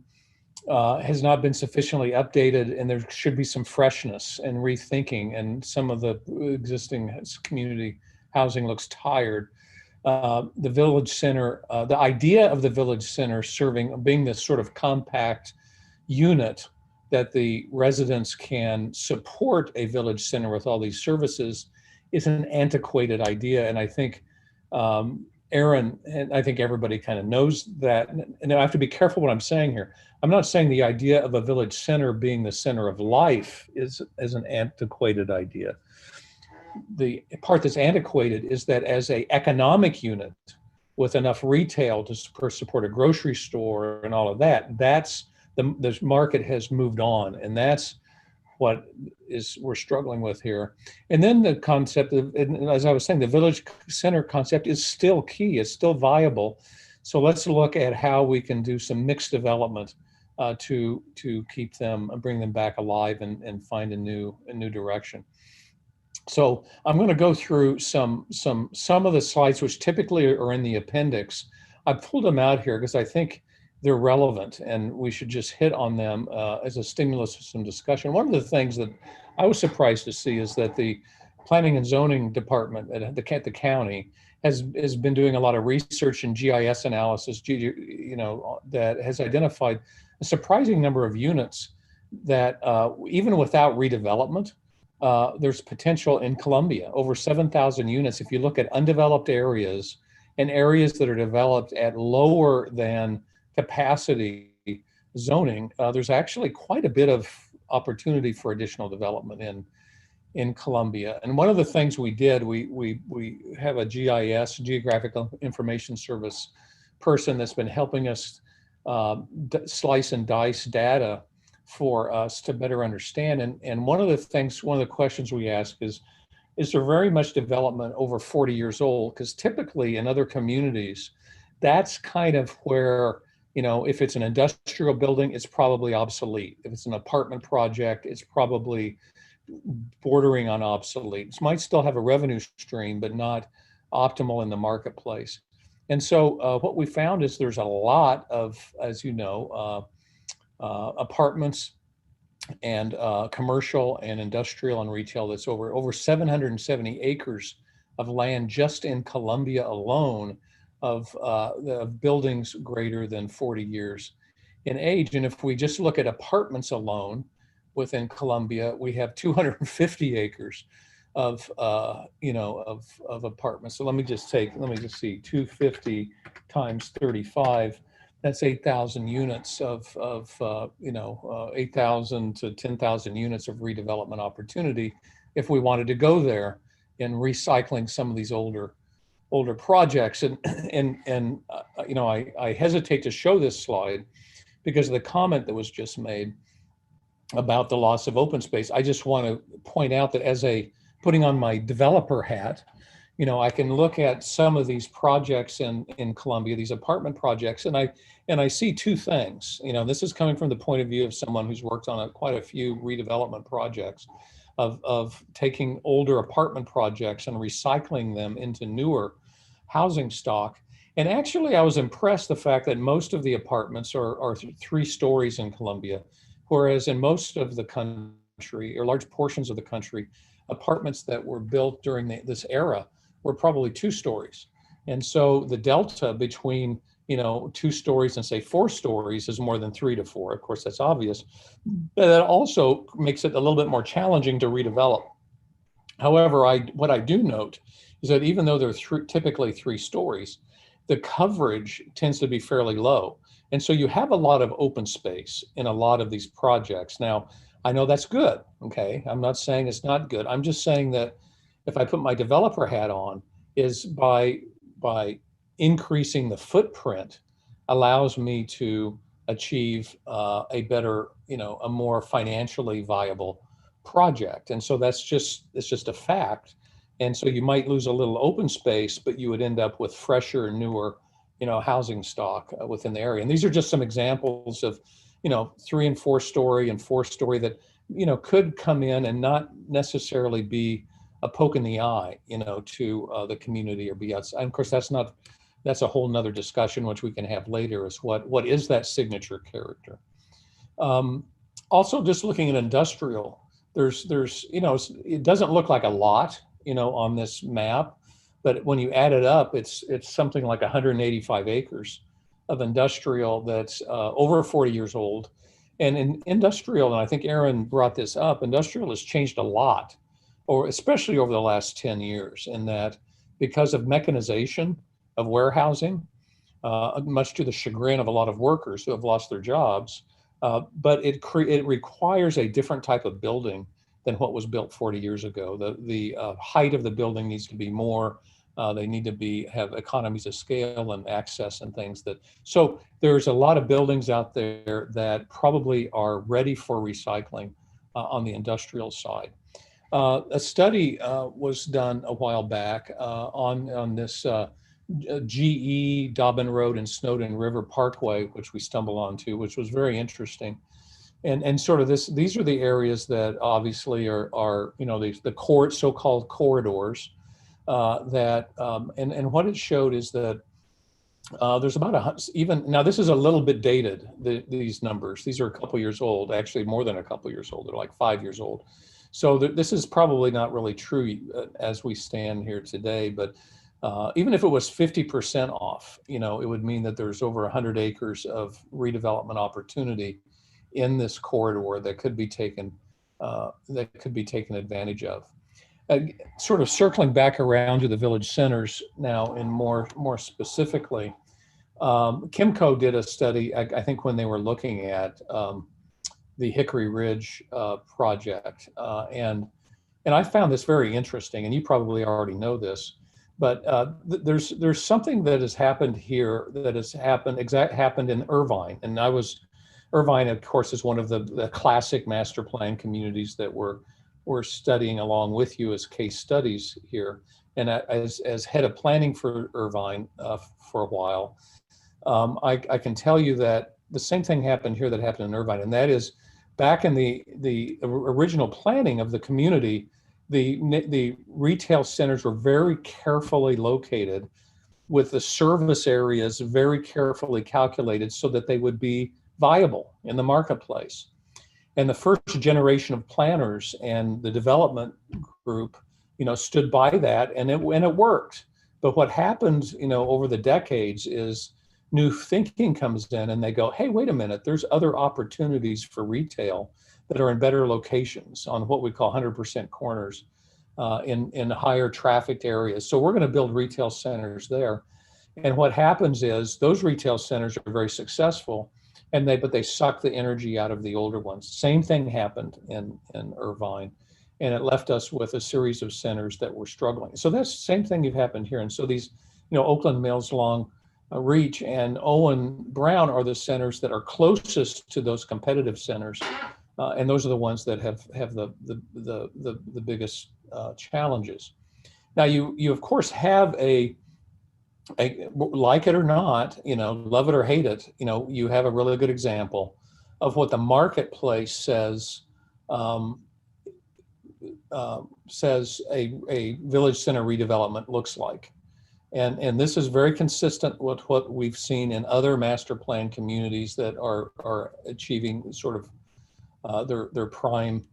has not been sufficiently updated, and there should be some freshness and rethinking, and some of the existing community housing looks tired. The village center, the idea of the village center being this sort of compact unit that the residents can support a village center with all these services, is an antiquated idea. And I think Aaron, and I think everybody kind of knows that, and I have to be careful what I'm saying here. I'm not saying the idea of a village center being the center of life is an antiquated idea. The part that's antiquated is that as an economic unit with enough retail to support a grocery store and all of that, that's the market has moved on, and that's what we're struggling with here. And then the concept of, as I was saying, the village center concept is still key, it's still viable. So let's look at how we can do some mixed development to keep them, bring them back alive and find a new direction. So I'm going to go through some of the slides, which typically are in the appendix. I pulled them out here because I think they're relevant, and we should just hit on them as a stimulus for some discussion. One of the things that I was surprised to see is that the Planning and Zoning Department at the county has been doing a lot of research and GIS analysis, you know, that has identified a surprising number of units that even without redevelopment, there's potential in Columbia, over 7,000 units. If you look at undeveloped areas and areas that are developed at lower than capacity zoning, there's actually quite a bit of opportunity for additional development in Columbia. And one of the things we did, we have a GIS, Geographical Information Service person that's been helping us slice and dice data for us to better understand. And one of the questions we ask is there very much development over 40 years old? Because typically in other communities, that's kind of where, if it's an industrial building, it's probably obsolete. If it's an apartment project, it's probably bordering on obsolete. It might still have a revenue stream, but not optimal in the marketplace. And so what we found is there's a lot of, as you know, apartments and commercial and industrial and retail that's over 770 acres of land just in Columbia alone of buildings greater than 40 years in age. And if we just look at apartments alone within Columbia, we have 250 acres of apartments. So let me just see, 250 times 35. That's 8,000 units of 8,000 to 10,000 units of redevelopment opportunity if we wanted to go there in recycling some of these older projects. And I hesitate to show this slide because of the comment that was just made about the loss of open space. I just want to point out that putting on my developer hat, I can look at some of these projects in Columbia, these apartment projects, and I see two things. This is coming from the point of view of someone who's worked on quite a few redevelopment projects of taking older apartment projects and recycling them into newer housing stock. And actually, I was impressed the fact that most of the apartments are 3 stories in Columbia, whereas in most of the country, or large portions of the country, apartments that were built during this era were probably 2 stories. And so the delta between 2 stories and say 4 stories is more than 3 to 4. Of course, that's obvious, but that also makes it a little bit more challenging to redevelop. However, what I do note is that even though they're typically 3 stories, the coverage tends to be fairly low. And so you have a lot of open space in a lot of these projects. Now, I know that's good, okay? I'm not saying it's not good. I'm just saying that if I put my developer hat on, is by increasing the footprint allows me to achieve a better, a more financially viable project. And so it's just a fact. And so you might lose a little open space, but you would end up with fresher, newer, housing stock within the area. And these are just some examples of, 3 and 4 story and 4 story that, could come in and not necessarily be a poke in the eye, to the community or be outside. And of course, that's a whole nother discussion, which we can have later, is what is that signature character. Also, just looking at industrial, there's it doesn't look like a lot, on this map, but when you add it up, it's something like 185 acres of industrial that's over 40 years old. And in industrial, and I think Aaron brought this up, industrial has changed a lot, or especially over the last 10 years, in that because of mechanization of warehousing, much to the chagrin of a lot of workers who have lost their jobs, but it requires a different type of building than what was built 40 years ago. The height of the building needs to be more. They need to have economies of scale and access and things so there's a lot of buildings out there that probably are ready for recycling on the industrial side. A study was done a while back on this GE, Dobbin Road and Snowden River Parkway, which we stumbled onto, which was very interesting. And sort of these are the areas that obviously are the so-called corridors and what it showed is that there's about now this is a little bit dated, these numbers. These are a couple years old, actually more than a couple years old. They're like 5 years old. So this is probably not really true as we stand here today, but even if it was 50% off, it would mean that there's over 100 acres of redevelopment opportunity in this corridor that could be taken advantage of. Sort of circling back around to the village centers now, and more specifically, Kimco did a study, I think when they were looking at the Hickory Ridge project. And I found this very interesting, and you probably already know this, but there's something that has happened here that has happened in Irvine. And Irvine, of course, is one of the classic master plan communities that we're studying along with you as case studies here. And as head of planning for Irvine for a while, I can tell you that the same thing happened here that happened in Irvine, and that is back in the original planning of the community, the retail centers were very carefully located with the service areas very carefully calculated so that they would be viable in the marketplace. And the first generation of planners and the development group, stood by that, and it worked. But what happened, over the decades is new thinking comes in, and they go, hey, wait a minute, there's other opportunities for retail that are in better locations on what we call 100% corners in higher trafficked areas. So we're going to build retail centers there. And what happens is those retail centers are very successful, but they suck the energy out of the older ones. Same thing happened in Irvine, and it left us with a series of centers that were struggling. So that's the same thing that happened here. And so these, Oakland, Mills, Long, Reach, and Owen Brown are the centers that are closest to those competitive centers, and those are the ones that have the biggest challenges. Now, you of course have a like it or not, love it or hate it, you have a really good example of what the marketplace says a village center redevelopment looks like. And this is very consistent with what we've seen in other master plan communities that are achieving sort of their prime.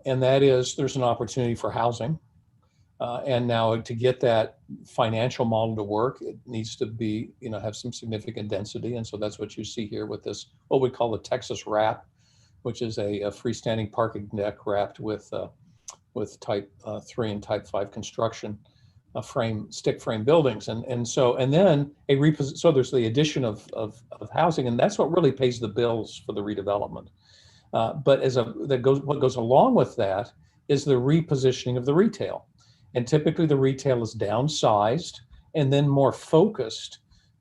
And that is, there's an opportunity for housing. And now to get that financial model to work, it needs to be, have some significant density. And so that's what you see here with this, what we call the Texas wrap, which is a freestanding parking deck wrapped with type 3 and type 5 construction, stick frame buildings. So there's the addition of housing, and that's what really pays the bills for the redevelopment. But what goes along with that is the repositioning of the retail. And typically the retail is downsized and then more focused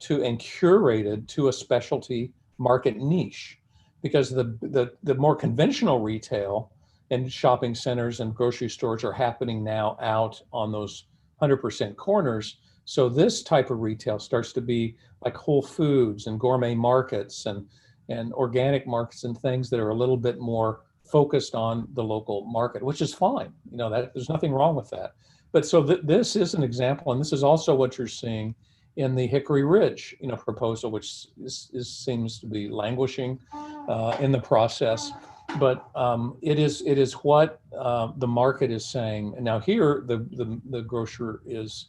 and curated to a specialty market niche, because the more conventional retail and shopping centers and grocery stores are happening now out on those 100% corners. So this type of retail starts to be like Whole Foods and gourmet markets and organic markets and things that are a little bit more focused on the local market, which is fine. There's nothing wrong with that. But so this is an example, and this is also what you're seeing in the Hickory Ridge, proposal, which seems to be languishing in the process. But it is what the market is saying. And now here, the grocer is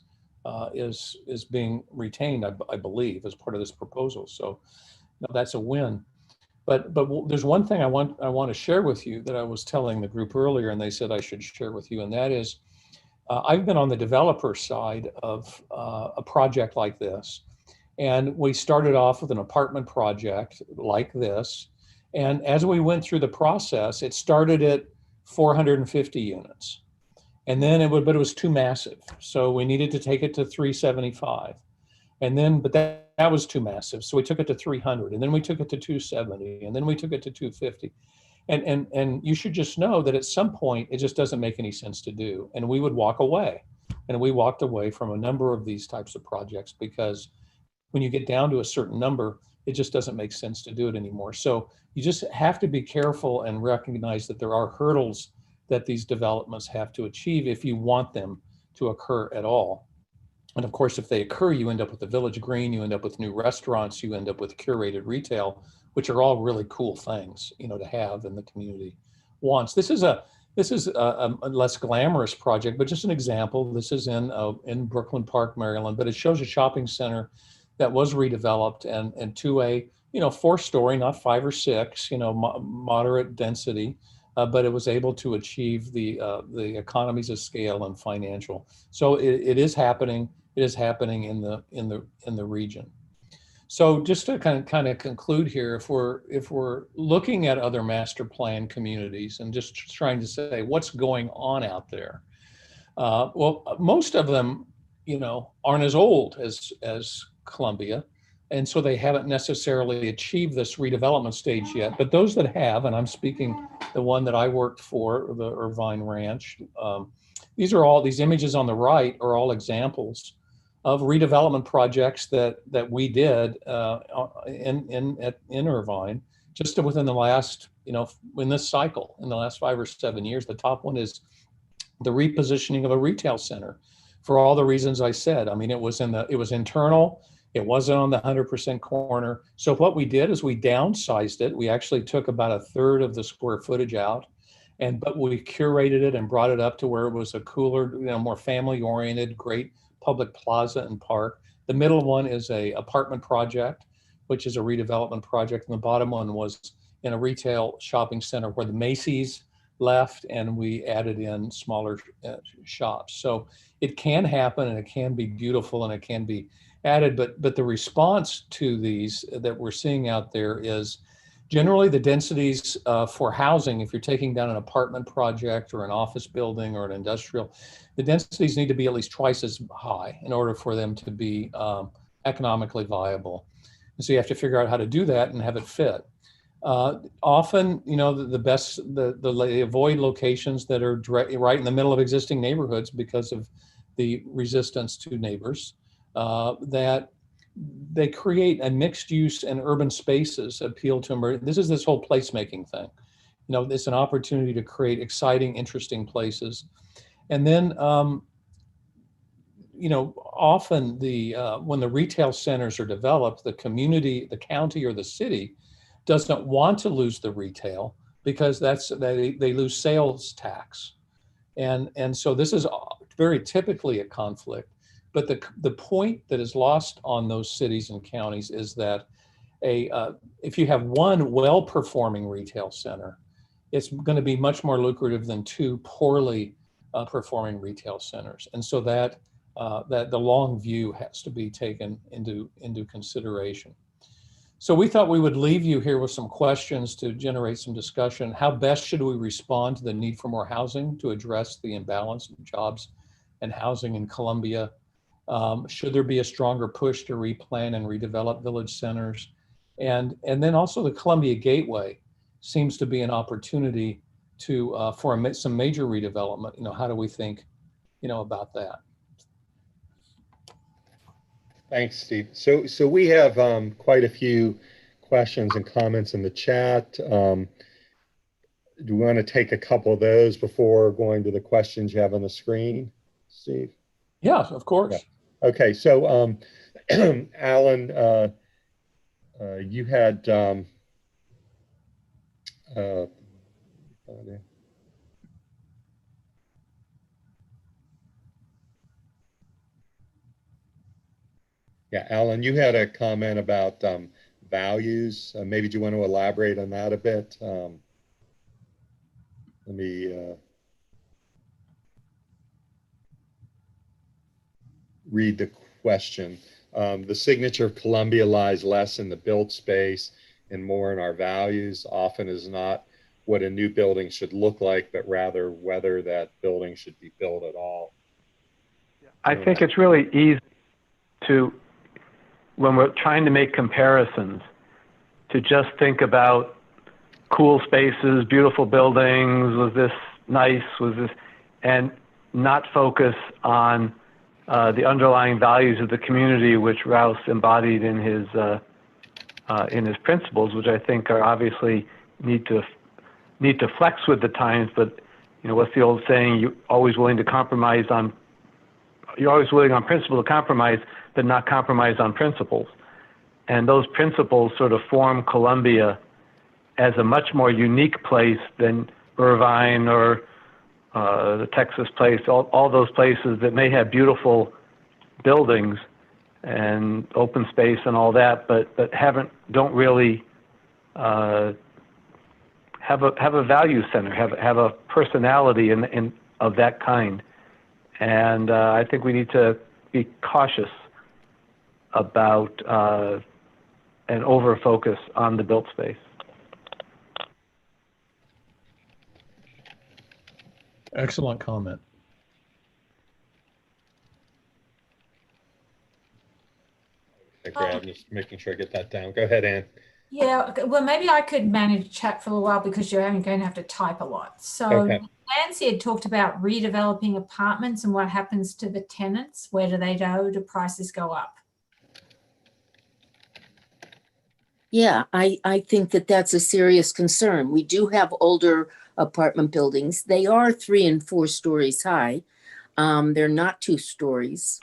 being retained, I believe, as part of this proposal. So that's a win. But there's one thing I want to share with you that I was telling the group earlier, and they said I should share with you, and that is, I've been on the developer side of a project like this. And we started off with an apartment project like this. And as we went through the process, it started at 450 units. And then it was too massive. So we needed to take it to 375. But that was too massive. So we took it to 300, and then we took it to 270, and then we took it to 250. And you should just know that at some point, it just doesn't make any sense to do. And we would walk away. And we walked away from a number of these types of projects because when you get down to a certain number, it just doesn't make sense to do it anymore. So you just have to be careful and recognize that there are hurdles that these developments have to achieve if you want them to occur at all. And of course, if they occur, you end up with the Village Green, you end up with new restaurants, you end up with curated retail, which are all really cool things, to have in the community wants. This is a less glamorous project, but just an example. This is in Brooklyn Park, Maryland, but it shows a shopping center that was redeveloped and to a 4-story, not 5 or 6, moderate density, but it was able to achieve the economies of scale and financial. So it is happening. It is happening in the region. So just to kind of conclude here, if we're looking at other master plan communities and just trying to say what's going on out there, well, most of them, aren't as old as Columbia, and so they haven't necessarily achieved this redevelopment stage yet. But those that have, and I'm speaking the one that I worked for, the Irvine Ranch, these images on the right are all examples of redevelopment projects that we did in Irvine just within the last, in this cycle, in the last 5 or 7 years. The top one is the repositioning of a retail center for all the reasons I said. I mean, it was internal. It wasn't on the 100% corner. So what we did is we downsized it. We actually took about a third of the square footage out, but we curated it and brought it up to where it was a cooler, more family-oriented, great public plaza and park. The middle one is a apartment project, which is a redevelopment project. And the bottom one was in a retail shopping center where the Macy's left, and we added in smaller shops. So it can happen, and it can be beautiful, and it can be added. But the response to these that we're seeing out there is generally the densities for housing. If you're taking down an apartment project or an office building or an industrial, the densities need to be at least twice as high in order for them to be economically viable. And so you have to figure out how to do that and have it fit. Often, they avoid locations that are right in the middle of existing neighborhoods because of the resistance to neighbors. That they create a mixed use and urban spaces appeal to them. This is this whole placemaking thing. It's an opportunity to create exciting, interesting places. And then, often when the retail centers are developed, the community, the county or the city doesn't want to lose the retail because they lose sales tax. And so this is very typically a conflict. But the point that is lost on those cities and counties is that if you have one well-performing retail center, it's going to be much more lucrative than two poorly performing retail centers. And so that the long view has to be taken into consideration. So we thought we would leave you here with some questions to generate some discussion. How best should we respond to the need for more housing to address the imbalance of jobs and housing in Columbia? Should there be a stronger push to replan and redevelop village centers? And then also the Columbia Gateway seems to be an opportunity for some major redevelopment. How do we think, about that? Thanks, Steve. So we have quite a few questions and comments in the chat. Do we want to take a couple of those before going to the questions you have on the screen, Steve? Yeah, of course. Yeah. Okay, so Alan, you had Alan, you had a comment about values. Maybe do you want to elaborate on that a bit? Let me read the question. The signature of Columbia lies less in the built space and more in our values. Often is not what a new building should look like, but rather whether that building should be built at all. I think it's really easy to, when we're trying to make comparisons, to just think about cool spaces, beautiful buildings, was this nice, was this, and not focus on the underlying values of the community, which Rouse embodied in his principles, which I think are obviously need to flex with the times. But what's the old saying? You're always willing on principle to compromise, but not compromise on principles. And those principles sort of form Columbia as a much more unique place than Irvine or the Texas place, all those places that may have beautiful buildings and open space and all that, but don't really have a value center, have a personality of that kind. And I think we need to be cautious about an over focus on the built space. Excellent comment. Okay, I'm just making sure I get that down. Go ahead, Ann. Yeah, okay, well, maybe I could manage chat for a while because you're only going to have to type a lot. So Okay. Nancy had talked about redeveloping apartments and what happens to the tenants. Where do they go? Do prices go up? Yeah, I think that that's a serious concern. We do have older apartment buildings. They are 3 and 4 stories high. They're not 2 stories,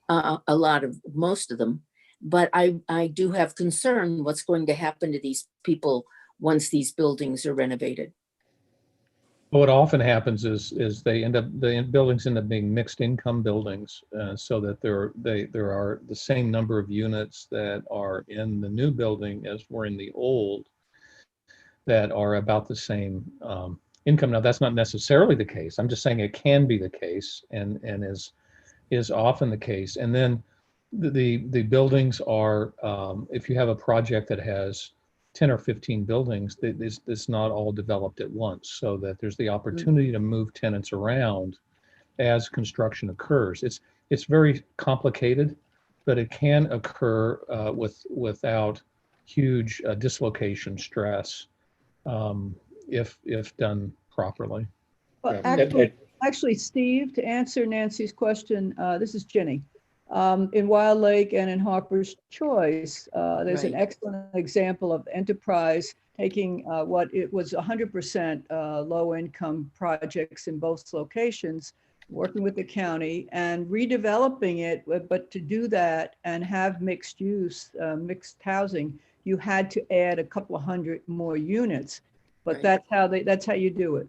most of them. But I do have concern what's going to happen to these people once these buildings are renovated. What often happens is the buildings end up being mixed income buildings, so that there are the same number of units that are in the new building as were in the old, that are about the same income. Now, that's not necessarily the case. I'm just saying it can be the case, and is often the case. And then the buildings are, if you have a project that has 10 or 15 buildings, it's not all developed at once, so that there's the opportunity to move tenants around as construction occurs. It's very complicated, but it can occur without huge dislocation stress if done properly. Well, actually, Steve, to answer Nancy's question, this is Ginny. In Wild Lake and in Harper's Choice, there's an excellent example of enterprise taking what it was 100% low-income projects in both locations, working with the county and redeveloping it. But to do that and have mixed use, mixed housing, you had to add a couple of hundred more units. But that's how you do it.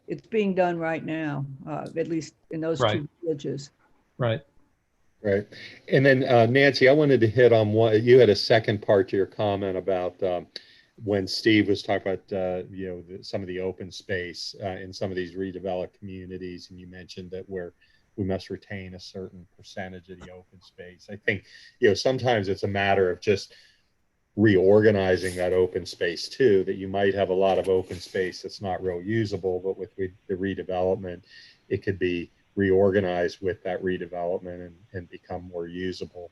It's being done right now, at least in those 2 villages. Right. Right. And then Nancy, I wanted to hit on one, you had a second part to your comment about when Steve was talking about, some of the open space in some of these redeveloped communities. And you mentioned that we must retain a certain percentage of the open space. I think, sometimes it's a matter of just reorganizing that open space too, that you might have a lot of open space that's not real usable, but with the redevelopment, it could be reorganized with that redevelopment and become more usable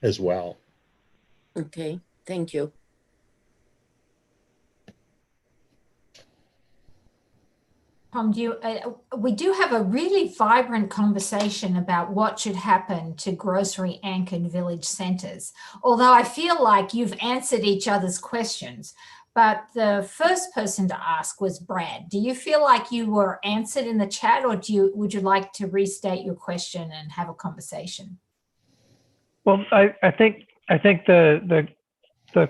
as well. Okay, thank you. Tom, we do have a really vibrant conversation about what should happen to grocery anchored village centers. Although I feel like you've answered each other's questions, but the first person to ask was Brad. Do you feel like you were answered in the chat, or would you like to restate your question and have a conversation? Well, I think the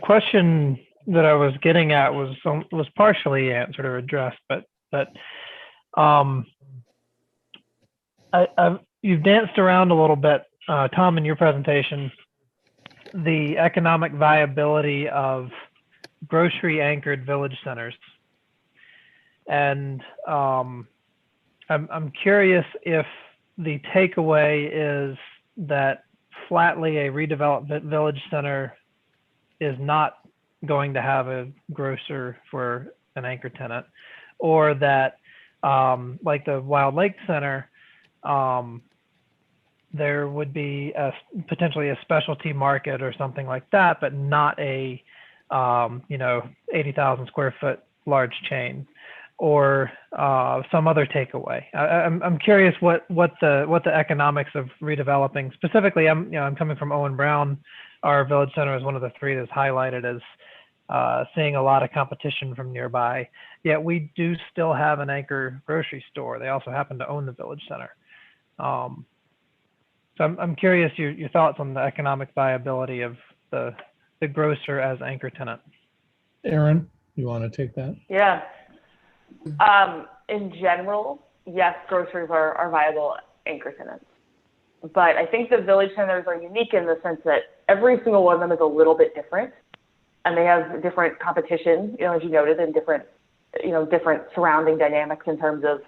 question that I was getting at was partially answered or addressed, but you've danced around a little bit, Tom, in your presentation, the economic viability of grocery anchored village centers. And I'm curious if the takeaway is that flatly a redeveloped village center is not going to have a grocer for an anchor tenant, or that like the Wild Lake Center, there would be potentially a specialty market or something like that, but not a 80,000 square foot large chain, or some other takeaway. I'm curious what the economics of redeveloping. Specifically, I'm coming from Owen Brown. Our village center is one of the 3 that's highlighted as seeing a lot of competition from nearby. Yet we do still have an anchor grocery store. They also happen to own the village center. So I'm curious your thoughts on the economic viability of the grocer as anchor tenant. Aaron, you want to take that? Yeah. In general, yes, grocers are viable anchor tenants. But I think the village centers are unique in the sense that every single one of them is a little bit different. And they have different competition, as you noted, and different surrounding dynamics in terms of,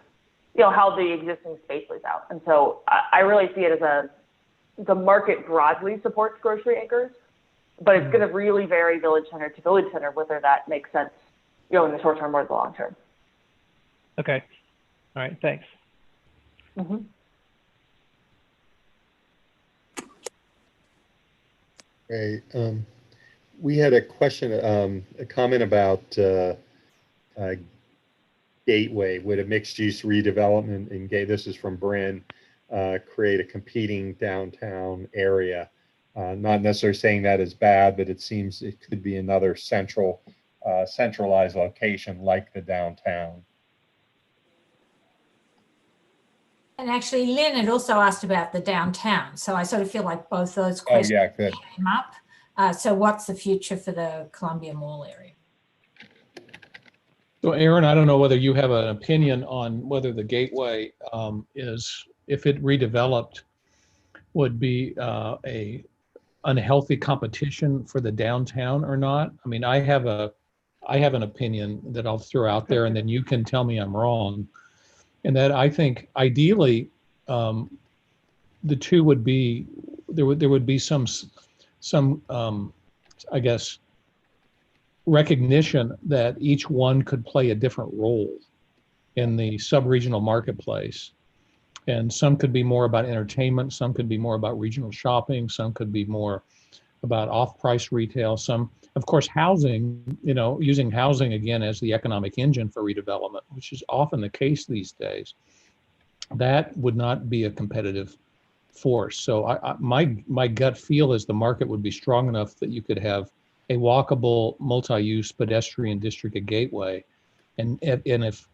how the existing space lays out. And so I really see it as the market broadly supports grocery anchors. but it's going to really vary village center to village center whether that makes sense, in the short term or the long term. Okay. All right. Thanks. Mm-hmm. Great. We had a question, a comment about Gateway. Would a mixed-use redevelopment in this is from Bryn, create a competing downtown area? Not necessarily saying that is bad, but it seems it could be another centralized location like the downtown. And actually, Lynn had also asked about the downtown. So I sort of feel like both those questions came up. So what's the future for the Columbia Mall area? So Aaron, I don't know whether you have an opinion on whether the Gateway if it redeveloped, would be a unhealthy competition for the downtown or not. I mean, I have an opinion that I'll throw out there, and then you can tell me I'm wrong. And that I think ideally, the two would be there would be some I guess recognition that each one could play a different role in the sub-regional marketplace. And some could be more about entertainment, some could be more about regional shopping, some could be more about off-price retail, some, of course, housing, using housing again as the economic engine for redevelopment, which is often the case these days. That would not be a competitive force. So my gut feel is the market would be strong enough that you could have a walkable multi-use pedestrian district at Gateway, and if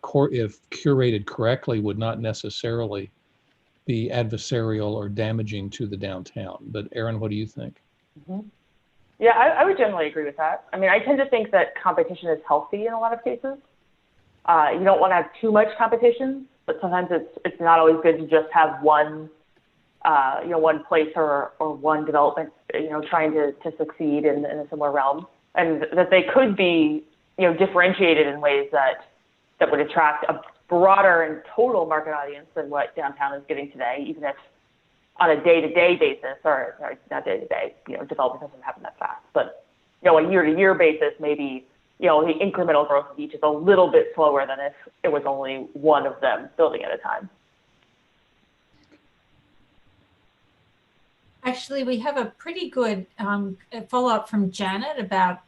curated correctly, would not necessarily be adversarial or damaging to the downtown. But Aaron, what do you think? Mm-hmm. Yeah, I would generally agree with that. I mean, I tend to think that competition is healthy in a lot of cases. You don't want to have too much competition, but sometimes it's not always good to just have one one place or one development, trying to succeed in a similar realm, and that they could be, differentiated in ways that would attract a broader and total market audience than what downtown is getting today, even if on a day-to-day basis, or sorry, not day-to-day, development doesn't happen that fast, but, a year-to-year basis, maybe, the incremental growth of each is a little bit slower than if it was only one of them building at a time. Actually, we have a pretty good follow-up from Janet about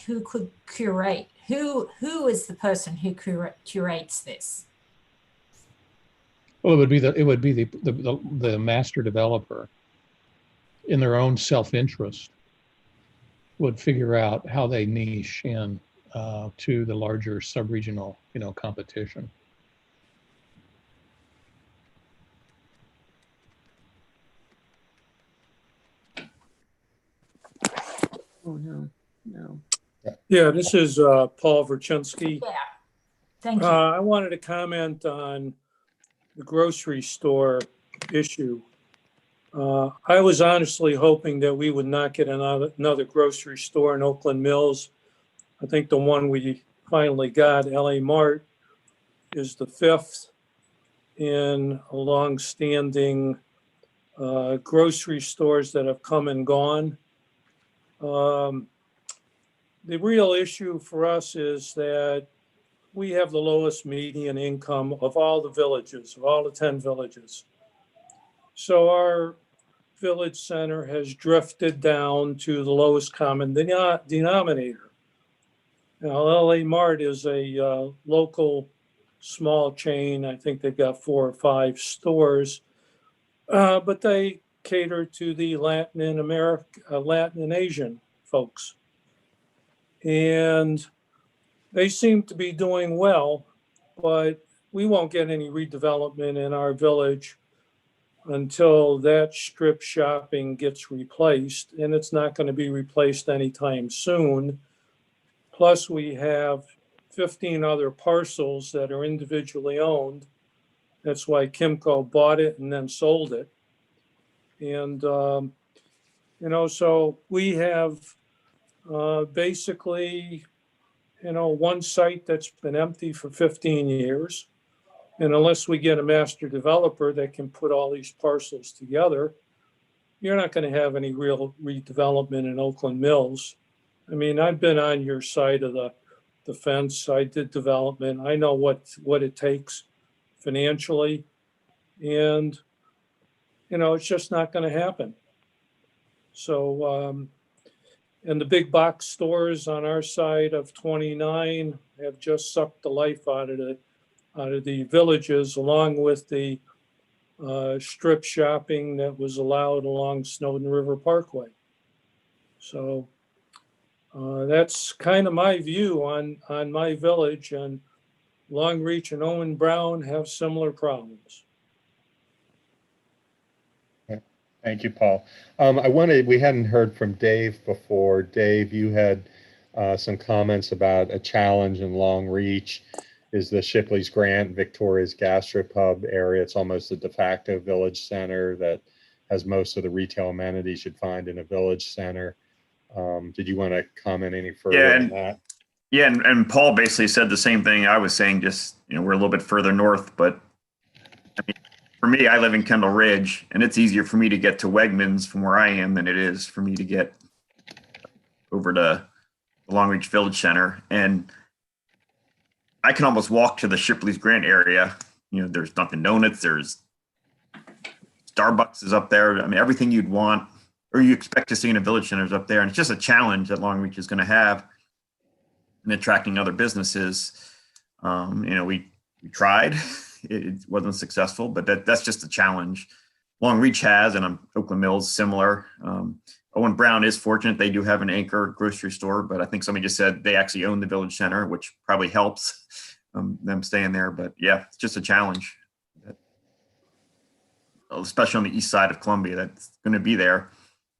who could curate. Who is the person who curates this? Well, it would be the master developer, in their own self-interest, would figure out how they niche in to the larger sub-regional, competition. Oh, no. Yeah, this is Paul Verchinsky. Yeah, thank you. I wanted to comment on the grocery store issue. I was honestly hoping that we would not get another grocery store in Oakland Mills. I think the one we finally got, LA Mart, is the fifth in a long-standing grocery stores that have come and gone. The real issue for us is that we have the lowest median income of all the villages, of all the 10 villages. So our village center has drifted down to the lowest common denominator. Now, LA Mart is a local small chain. I think they've got 4 or 5 stores, but they cater to the Latin and Asian folks. And they seem to be doing well, but we won't get any redevelopment in our village until that strip shopping gets replaced, and it's not going to be replaced anytime soon. Plus, we have 15 other parcels that are individually owned. That's why Kimco bought it and then sold it. And, so we have basically, one site that's been empty for 15 years. And unless we get a master developer that can put all these parcels together, you're not going to have any real redevelopment in Oakland Mills. I mean, I've been on your side of the fence. I did development. I know what it takes financially, and it's just not going to happen. So, and the big box stores on our side of 29 have just sucked the life out of the villages, along with the strip shopping that was allowed along Snowden River Parkway. So that's kind of my view on my village, and Long Reach and Owen Brown have similar problems. Thank you, Paul. We hadn't heard from Dave before. Dave, you had some comments about a challenge in Long Reach is the Shipley's Grant, Victoria's Gastropub area. It's almost a de facto village center that has most of the retail amenities you'd find in a village center. Did you want to comment any further on that? Yeah, and Paul basically said the same thing I was saying, just, we're a little bit further north, but I mean, for me, I live in Kendall Ridge, and it's easier for me to get to Wegmans from where I am than it is for me to get over to the Long Reach Village Center. And I can almost walk to the Shipley's Grant area. There's Dunkin' Donuts, there's Starbucks is up there. I mean, everything you'd want or you expect to see in a village center is up there. And it's just a challenge that Long Reach is going to have in attracting other businesses. We tried. It wasn't successful, but that's just a challenge Long Reach has, and Oakland Mills similar. Owen Brown is fortunate. They do have an anchor grocery store, but I think somebody just said they actually own the village center, which probably helps them staying there. But yeah, it's just a challenge, especially on the east side of Columbia, that's going to be there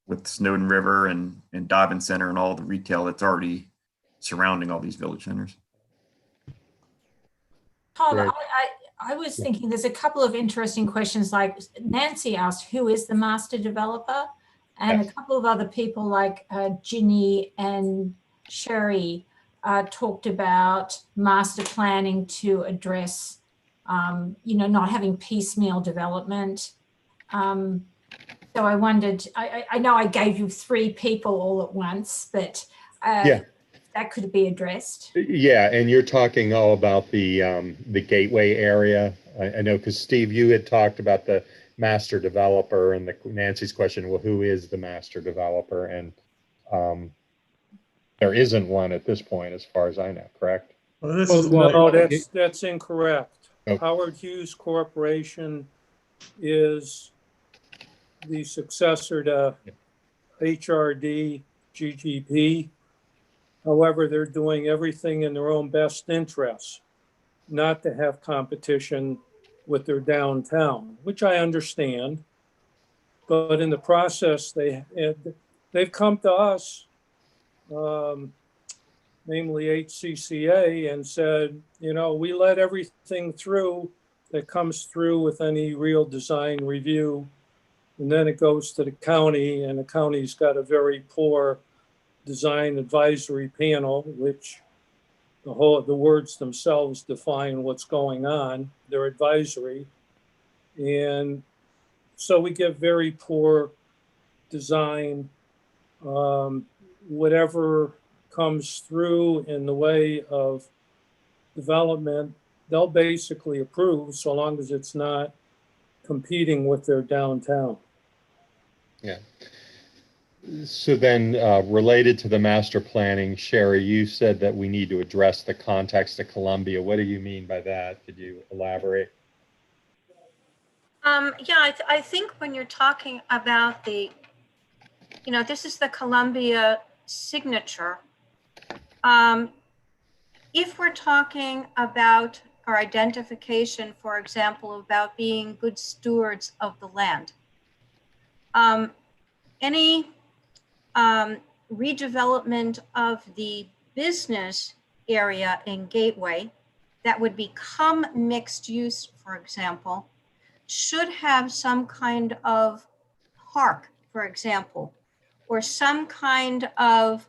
with Snowden River and Dobbin Center and all the retail that's already surrounding all these village centers. Tom, Right. I was thinking there's a couple of interesting questions. Like Nancy asked, who is the master developer? And a couple of other people like Ginny and Sherry talked about master planning to address, not having piecemeal development. So I wondered, I know I gave you 3 people all at once, but that could be addressed. Yeah, and you're talking all about the gateway area. I know because Steve, you had talked about the master developer, and Nancy's question, well, who is the master developer? And there isn't one at this point, as far as I know, correct? No, that's incorrect. Okay. Howard Hughes Corporation is the successor to HRD GGP. However, they're doing everything in their own best interests, not to have competition with their downtown, which I understand. But in the process, they've come to us, namely HCCA, and said, we let everything through that comes through with any real design review. And then it goes to the county, and the county's got a very poor design advisory panel, which the words themselves define what's going on. They're advisory. And so we get very poor design. Whatever comes through in the way of development, they'll basically approve so long as it's not competing with their downtown. Yeah. So then related to the master planning, Sherry, you said that we need to address the context of Columbia. What do you mean by that? Could you elaborate? I think when you're talking about this is the Columbia signature. If we're talking about our identification, for example, about being good stewards of the land, any redevelopment of the business area in Gateway that would become mixed use, for example, should have some kind of park, for example, or some kind of,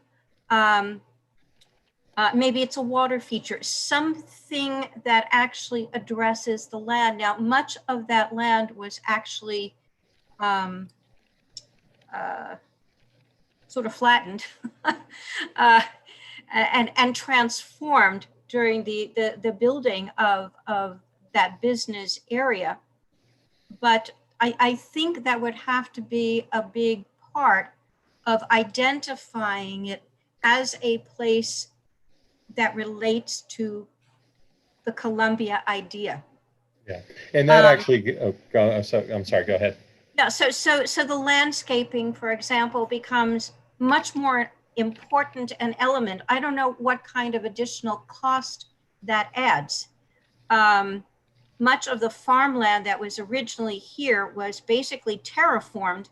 maybe it's a water feature, something that actually addresses the land. Now, much of that land was actually sort of flattened and transformed during the building of that business area. But I think that would have to be a big part of identifying it as a place that relates to the Columbia idea. Yeah, and that actually, I'm sorry, go ahead. Yeah, so the landscaping, for example, becomes much more important an element. I don't know what kind of additional cost that adds. Much of the farmland that was originally here was basically terraformed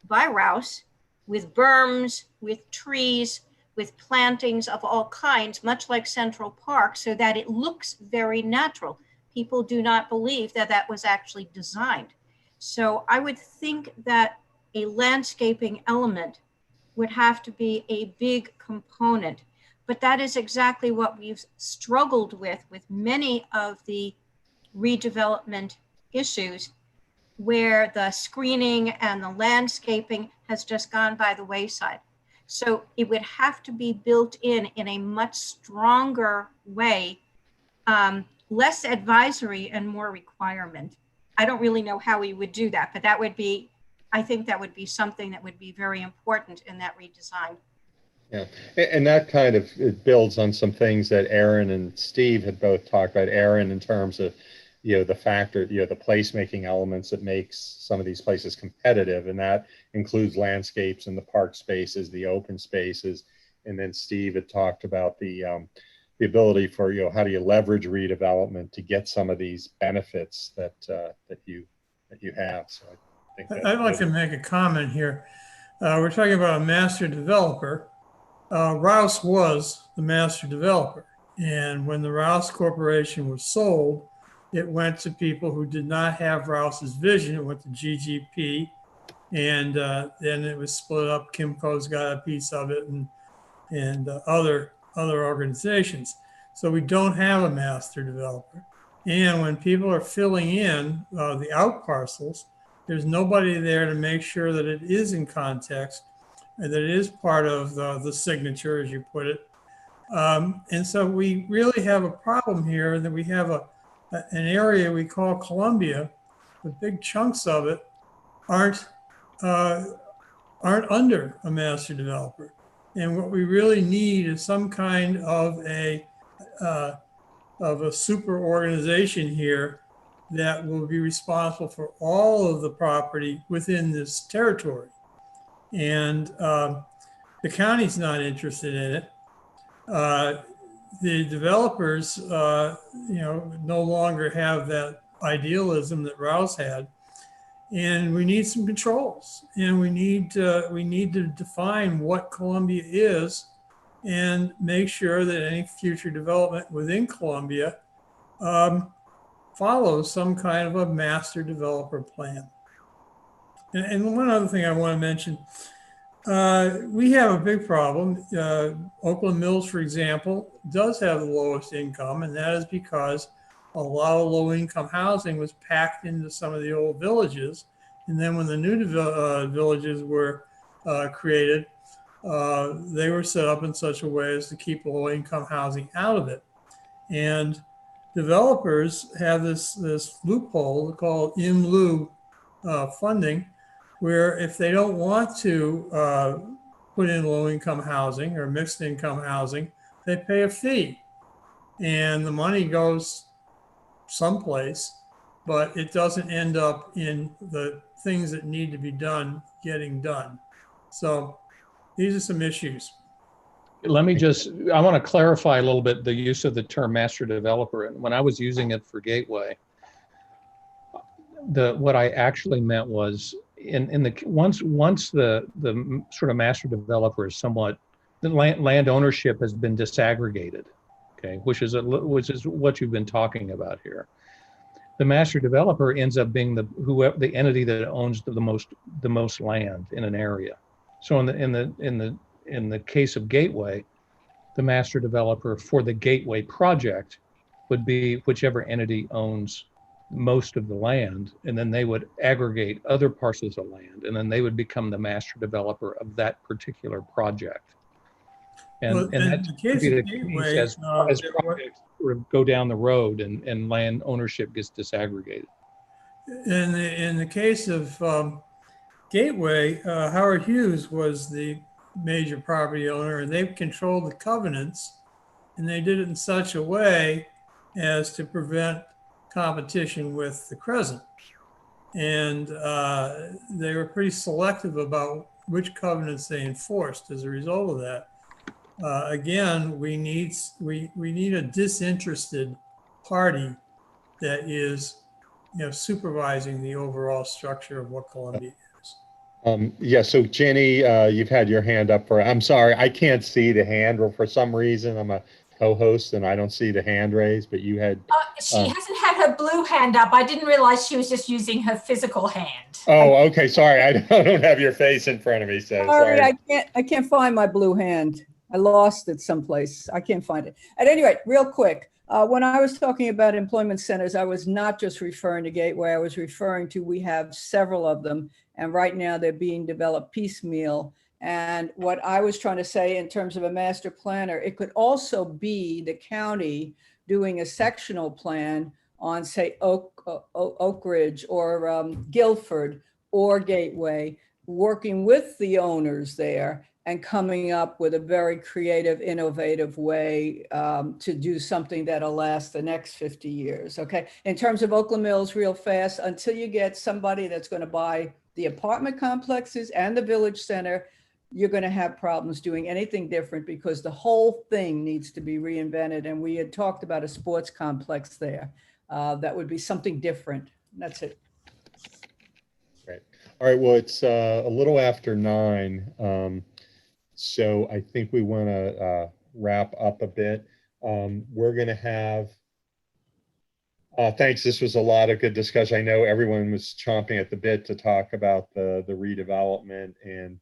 by Rouse with berms, with trees, with plantings of all kinds, much like Central Park, so that it looks very natural. People do not believe that that was actually designed. So I would think that a landscaping element would have to be a big component, but that is exactly what we've struggled with many of the redevelopment issues, where the screening and the landscaping has just gone by the wayside. So it would have to be built in a much stronger way, less advisory and more requirement. I don't really know how we would do that, but that would be, I think that would be something that would be very important in that redesign. Yeah, and that kind of, it builds on some things that Aaron and Steve had both talked about. Aaron, in terms of, the factor, the placemaking elements that makes some of these places competitive, and that includes landscapes and the park spaces, the open spaces. And then Steve had talked about the ability for, how do you leverage redevelopment to get some of these benefits that you have. So I think I'd like to make a comment here. We're talking about a master developer. Rouse was the master developer. And when the Rouse Corporation was sold, it went to people who did not have Rouse's vision. It went to GGP, and then it was split up. Kimco's got a piece of it, and other organizations. So we don't have a master developer. And when people are filling in the out parcels, there's nobody there to make sure that it is in context and that it is part of the signature, as you put it. And so we really have a problem here, that we have an area we call Columbia, but big chunks of it aren't under a master developer. And what we really need is some kind of a super organization here that will be responsible for all of the property within this territory. And the county's not interested in it. The developers, no longer have that idealism that Rouse had, and we need some controls. And we need to define what Columbia is, and make sure that any future development within Columbia follows some kind of a master developer plan. And one other thing I want to mention. We have a big problem. Oakland Mills, for example, does have the lowest income, and that is because a lot of low-income housing was packed into some of the old villages. And then when the new villages were created, they were set up in such a way as to keep low-income housing out of it. And developers have this loophole called in lieu funding, where if they don't want to put in low-income housing or mixed-income housing, they pay a fee. And the money goes someplace, but it doesn't end up in the things that need to be done getting done. So these are some issues. Let me I want to clarify a little bit the use of the term master developer. And when I was using it for Gateway, what I actually meant was once the sort of master developer is somewhat, the land ownership has been disaggregated, okay, which is what you've been talking about here. The master developer ends up being the entity that owns the most land in an area. So in the case of Gateway, the master developer for the Gateway project would be whichever entity owns most of the land, and then they would aggregate other parcels of land, and then they would become the master developer of that particular project. And, Well, and in that the could case be of the case Gateway, as there were- projects sort of go down the road and land ownership gets disaggregated. in the case of Gateway, Howard Hughes was the major property owner, and they controlled the covenants, and they did it in such a way as to prevent competition with the Crescent. And they were pretty selective about which covenants they enforced as a result of that. Again, we need a disinterested party that is, supervising the overall structure of what Columbia is. Yeah, so Jenny, you've had your hand up I'm sorry, I can't see the hand, or for some reason, I'm a co-host and I don't see the hand raised, but you had. She hasn't had her blue hand up. I didn't realize she was just using her physical hand. Oh, okay, sorry, I don't have your face in front of me, so Sorry, sorry. I can't find my blue hand. I lost it someplace. I can't find it. At any rate, real quick, when I was talking about employment centers, I was not just referring to Gateway. I was referring to, we have several of them, and right now they're being developed piecemeal. And what I was trying to say in terms of a master planner, it could also be the county doing a sectional plan on, say, Oak Ridge or Guilford or Gateway, working with the owners there and coming up with a very creative, innovative way to do something that'll last the next 50 years, okay? In terms of Oakland Mills, real fast, until you get somebody that's gonna buy the apartment complexes and the village center, you're gonna have problems doing anything different because the whole thing needs to be reinvented. And we had talked about a sports complex there. That would be something different. That's it. Great. All right, well, it's a little after 9. So I think we want to wrap up a bit. We're going to have, thanks, this was a lot of good discussion. I know everyone was chomping at the bit to talk about the redevelopment, and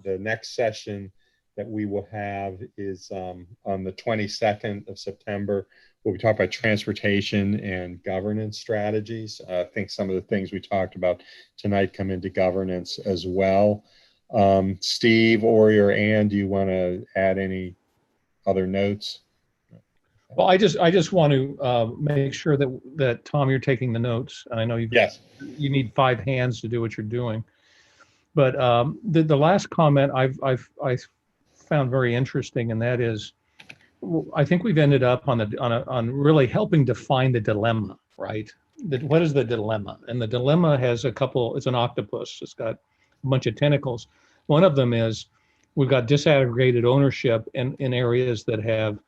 the next session that we will have is on the 22nd of September. We'll be talking about transportation and governance strategies. I think some of the things we talked about tonight come into governance as well. Steve, Ori, or Ann, do you want to add any other notes? Well, I just want to make sure that Tom, you're taking the notes, and I know you need 5 hands to do what you're doing. But the last comment I've found very interesting, and that is, I think we've ended up on really helping define the dilemma, right? What is the dilemma? And the dilemma has it's an octopus. It's got a bunch of tentacles. One of them is we've got disaggregated ownership in areas that have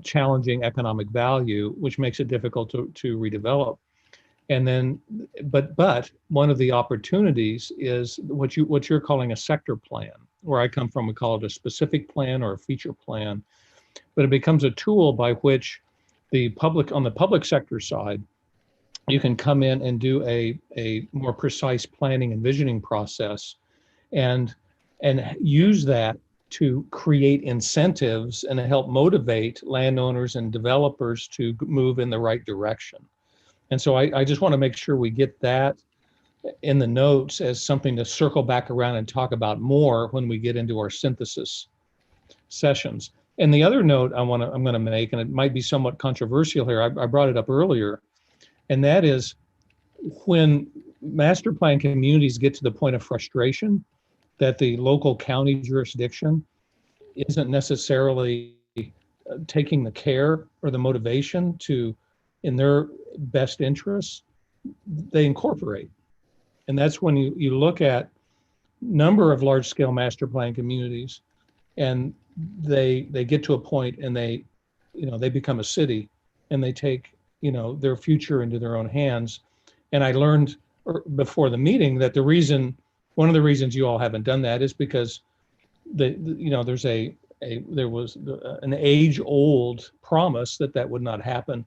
challenging economic value, which makes it difficult to redevelop. And then, but one of the opportunities is what you're calling a sector plan. Where I come from, we call it a specific plan or a feature plan. But it becomes a tool by which on the public sector side, you can come in and do a more precise planning and visioning process, and use that to create incentives and help motivate landowners and developers to move in the right direction. And so I just want to make sure we get that in the notes as something to circle back around and talk about more when we get into our synthesis sessions. And the other note I'm going to make, and it might be somewhat controversial here, I brought it up earlier, and that is when master plan communities get to the point of frustration that the local county jurisdiction isn't necessarily taking the care or the motivation to, in their best interests, they incorporate. And that's when you look at number of large scale master plan communities, and they get to a point and they become a city, and they take their future into their own hands. And I learned before the meeting that one of the reasons you all haven't done that is because there was an age-old promise that would not happen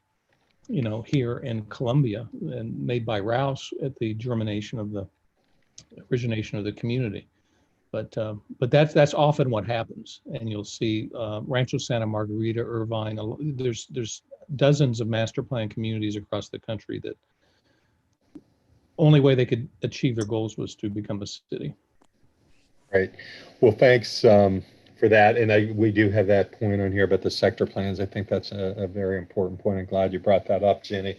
here in Columbia, and made by Rouse at the origination of the community. But that's often what happens, and you'll see Rancho Santa Margarita, Irvine. There's dozens of master plan communities across the country that only way they could achieve their goals was to become a city. Right. Well, thanks for that. And we do have that point on here about the sector plans. I think that's a very important point. I'm glad you brought that up, Jenny.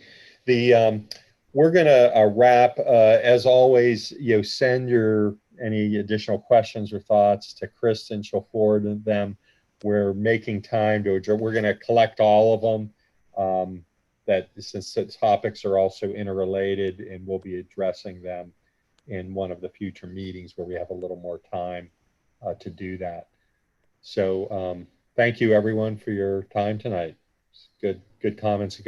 We're going to wrap. As always, send any additional questions or thoughts to Kristen. She'll forward them. We're making time to address. We're going to collect all of them. That since the topics are also interrelated, and we'll be addressing them in one of the future meetings where we have a little more time to do that. So thank you everyone for your time tonight. Good comments.